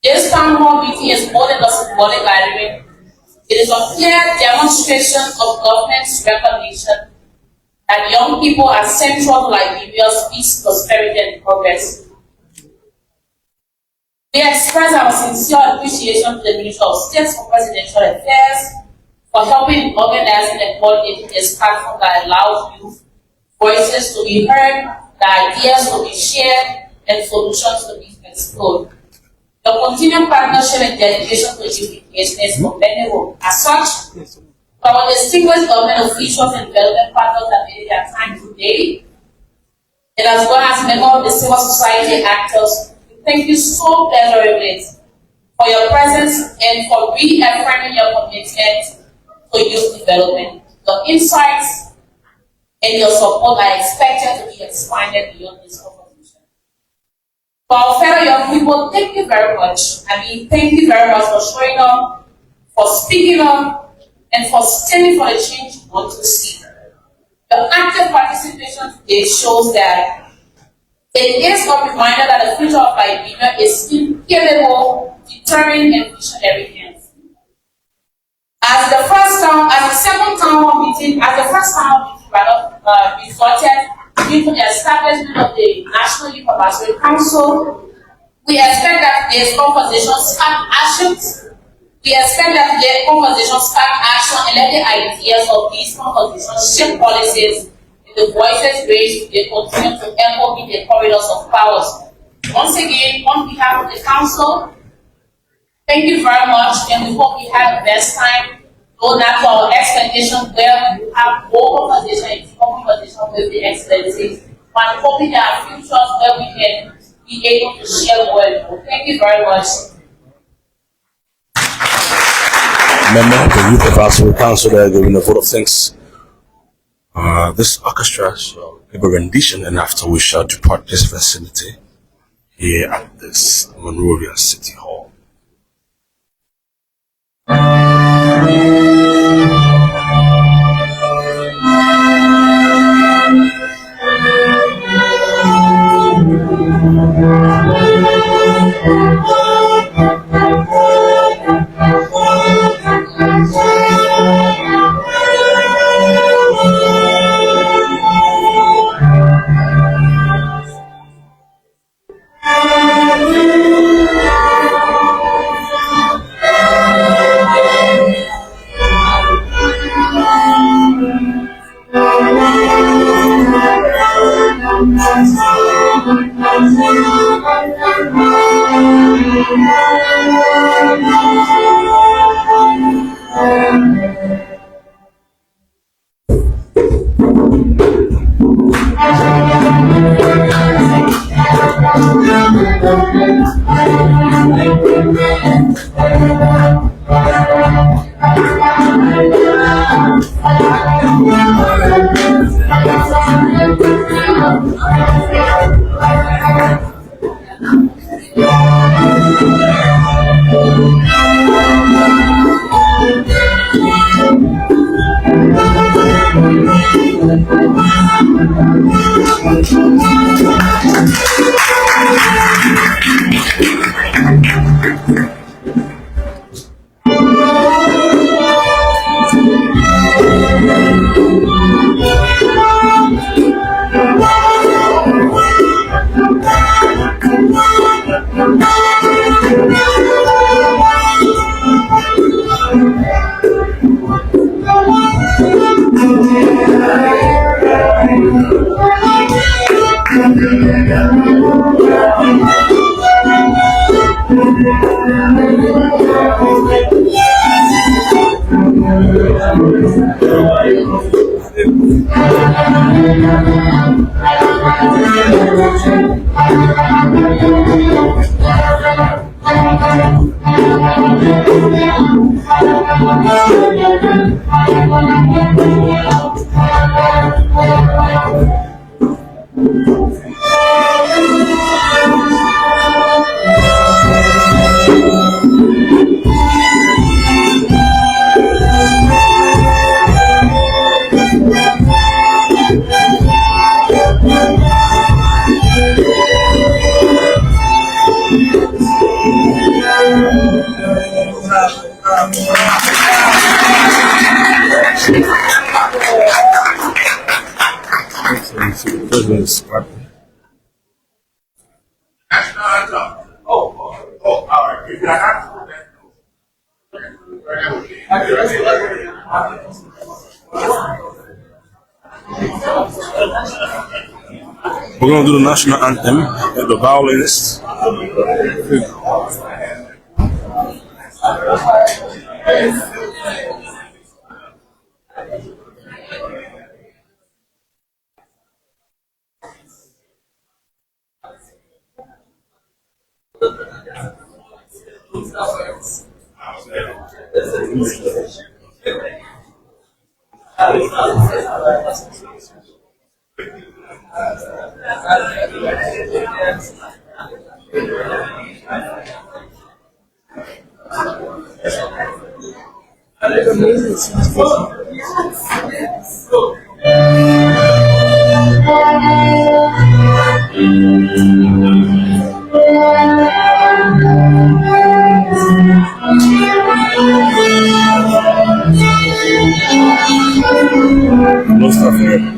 This town hall meeting is more than a symbolic gathering. It is a clear demonstration of government's recognition that young people are central to Liberia's peace, prosperity, and progress. We express our sincere appreciation to the Minister of States for Presidential Affairs for helping organizing and coordinating this platform that allows youth voices to be heard, the ideas to be shared, and solutions to be explored. Your continued partnership and dedication to youth engagement is commendable. As such, to our distinguished government officials and development partners that made their time today, and as well as members of the civil society actors, thank you so very much for your presence and for reaffirming your commitment to youth development. Your insights and your support are expected to be expanded beyond this conversation. For our fellow young people, thank you very much. Thank you very much for showing up, for speaking up, and for standing for the change you want to see. Your active participation today shows that it is a reminder that the future of Liberia is incapable, determined, and visionary. As the first town hall meeting resulted into the establishment of the National Youth Advisory Council, we expect that today's conversation spark actions. We expect that today's conversation spark action and let the ideas of these conversations shape policies. The voices raised they continue to echo in the corridors of powers. Once again, on behalf of the council, thank you very much, and we hope we have the best time. Go down to our expectations where we have more conversation and deeper conversation with the excellencies. And hoping there are futures where we can be able to share more and more. Thank you very much. Member of the Youth Advisory Council there giving a vote of thanks. This orchestra shall give a rendition, and after we shall depart this facility here at this Monrovia City Hall. We're going to do the national anthem, the violinist. No stuff here.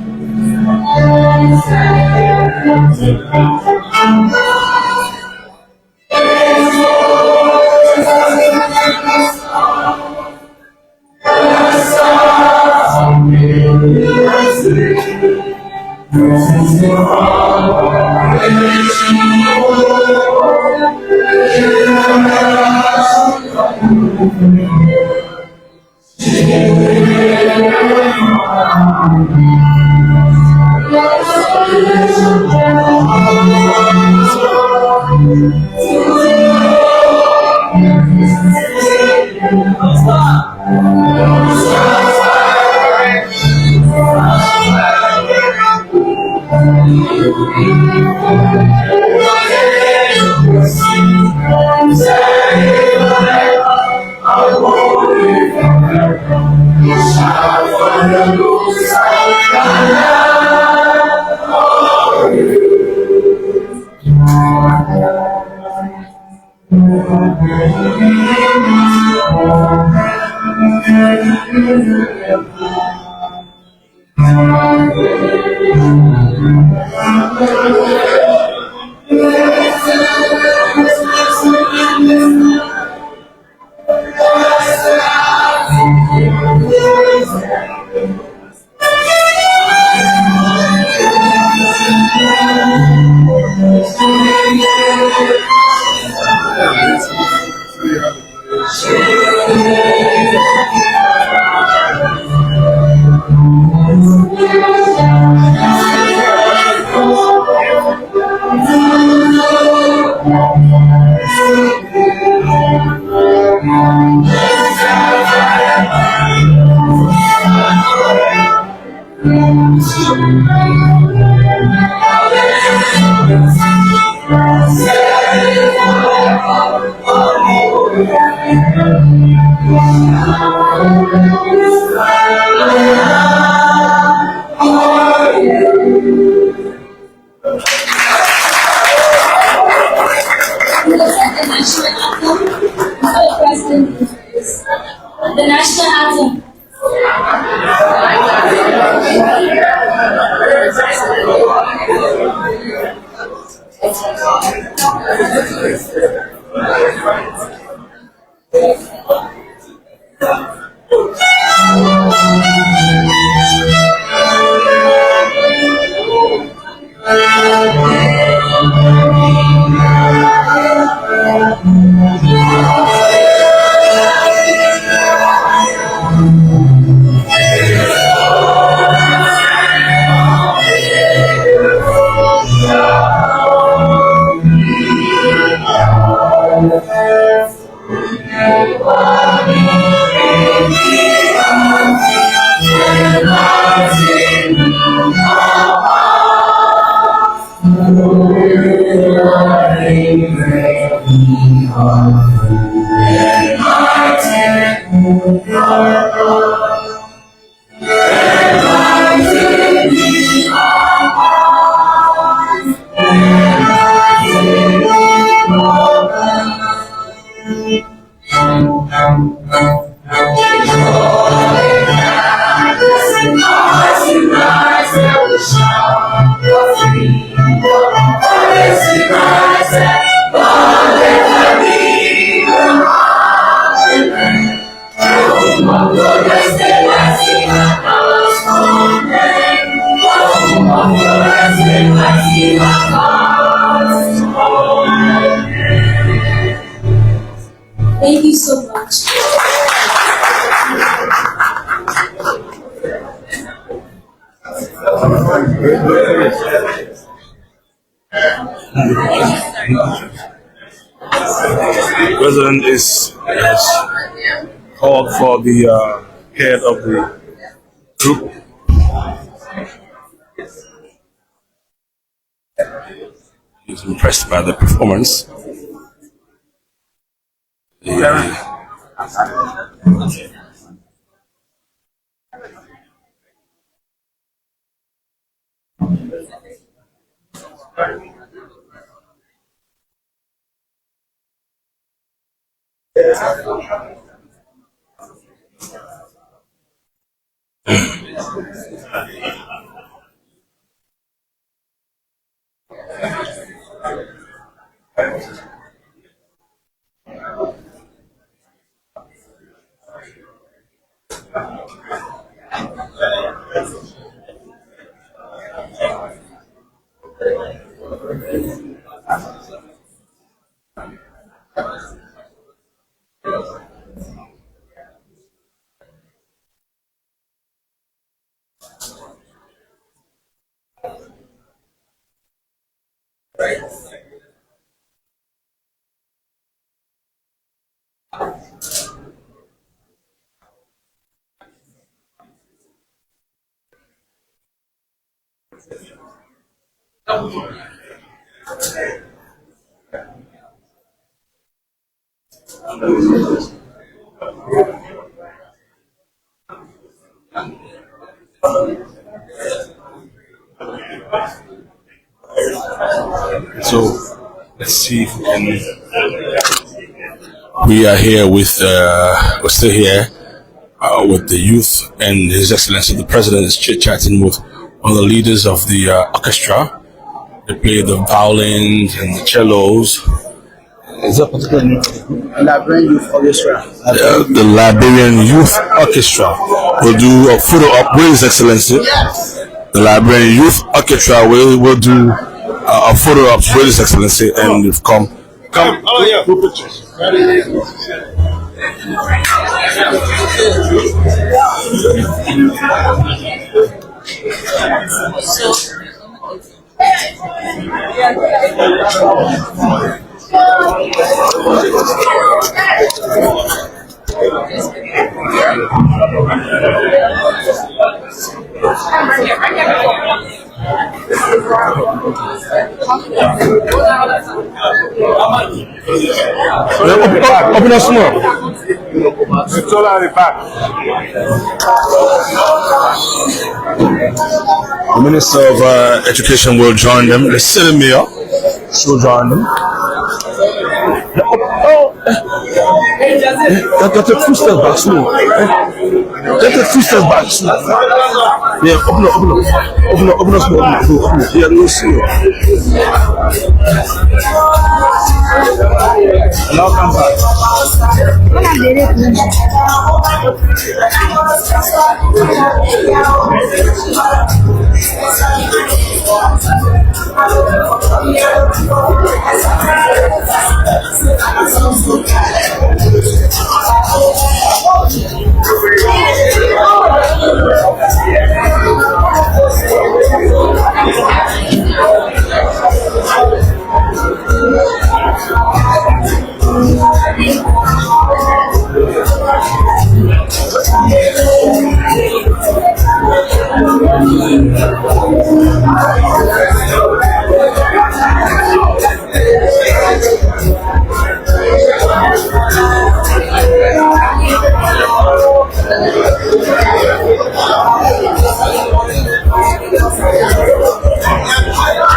The national anthem. Thank you so much. The president has called for the head of the group. He's impressed by the performance. So let's see if we can We are here with, we're still here with the youth, and His Excellency the President is chit-chatting with one of the leaders of the orchestra. They play the violins and the cellos. Is that particular name? Liberian Youth Orchestra. The Liberian Youth Orchestra will do a photo op with His Excellency. The Liberian Youth Orchestra will do a photo op with His Excellency, and you've come. Oh yeah, group pictures. Open up small. It's all out of the back. The Minister of Education will join them. The City Mayor will join them. That's a two-step back slow. That's a two-step back slow. Yeah, open up small. Yeah, no slow. Now come back.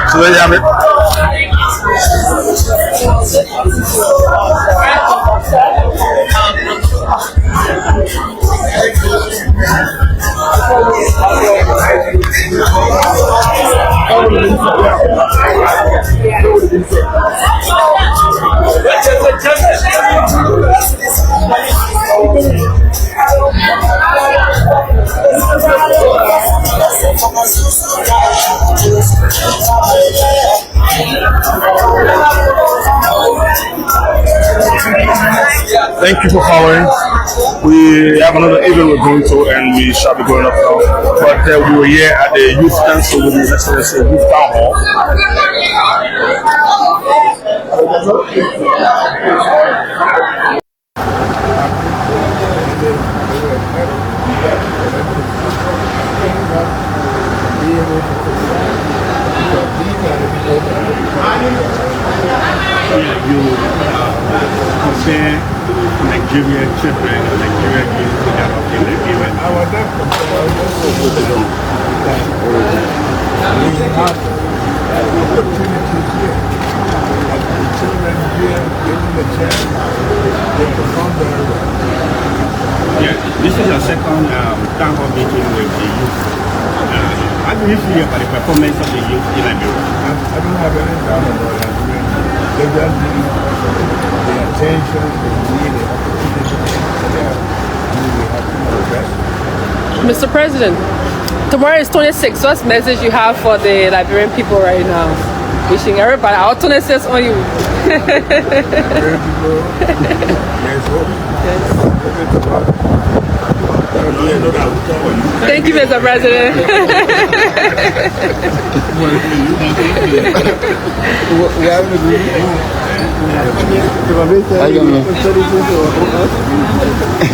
So there you have it. Thank you for following. We have another event we're going to, and we shall be going up now. But we were here at the Youth Council with His Excellency Youth Town Hall. Compare Nigerian children and Nigerian youth that are in the event. I was not comparing we have opportunities here. And the children here given the chance, they perform very well. Yeah, this is your second town hall meeting with the youth. How do you feel about the performance of the youth in Liberia? I don't have any doubt about that. They just need the attention, they need the opportunity. We have to progress. Mr. President, tomorrow is 26. What message you have for the Liberian people right now? Wishing everybody, our 26 on you. Thank you, Mr. President.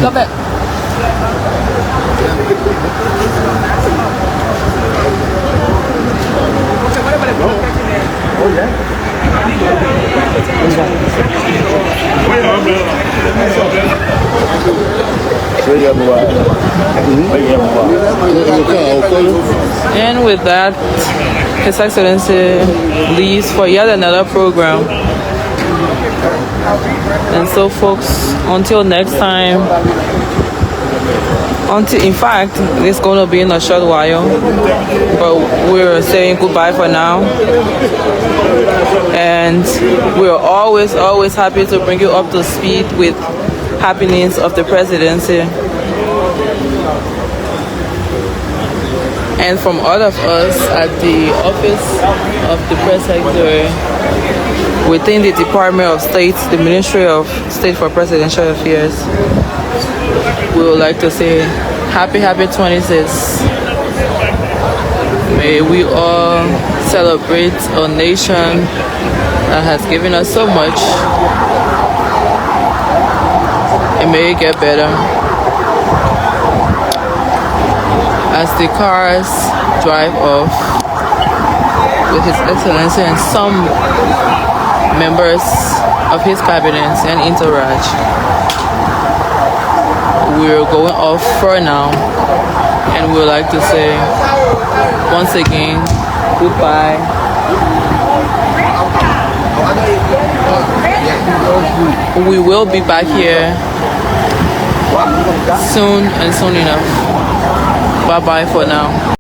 Love it. Oh, yeah. And with that, His Excellency leaves for yet another program. And so, folks, until next time, in fact, it's going to be in a short while, but we're saying goodbye for now. And we're always happy to bring you up to speed with happenings of the presidency. And from all of us at the Office of the Press Secretary within the Department of State, the Ministry of State for Presidential Affairs, we would like to say happy 26th. May we all celebrate a nation that has given us so much, and may it get better. As the cars drive off with His Excellency and some members of his cabinet and entourage, we're going off for now, and we would like to say once again goodbye. We will be back here soon and soon enough. Bye bye for now.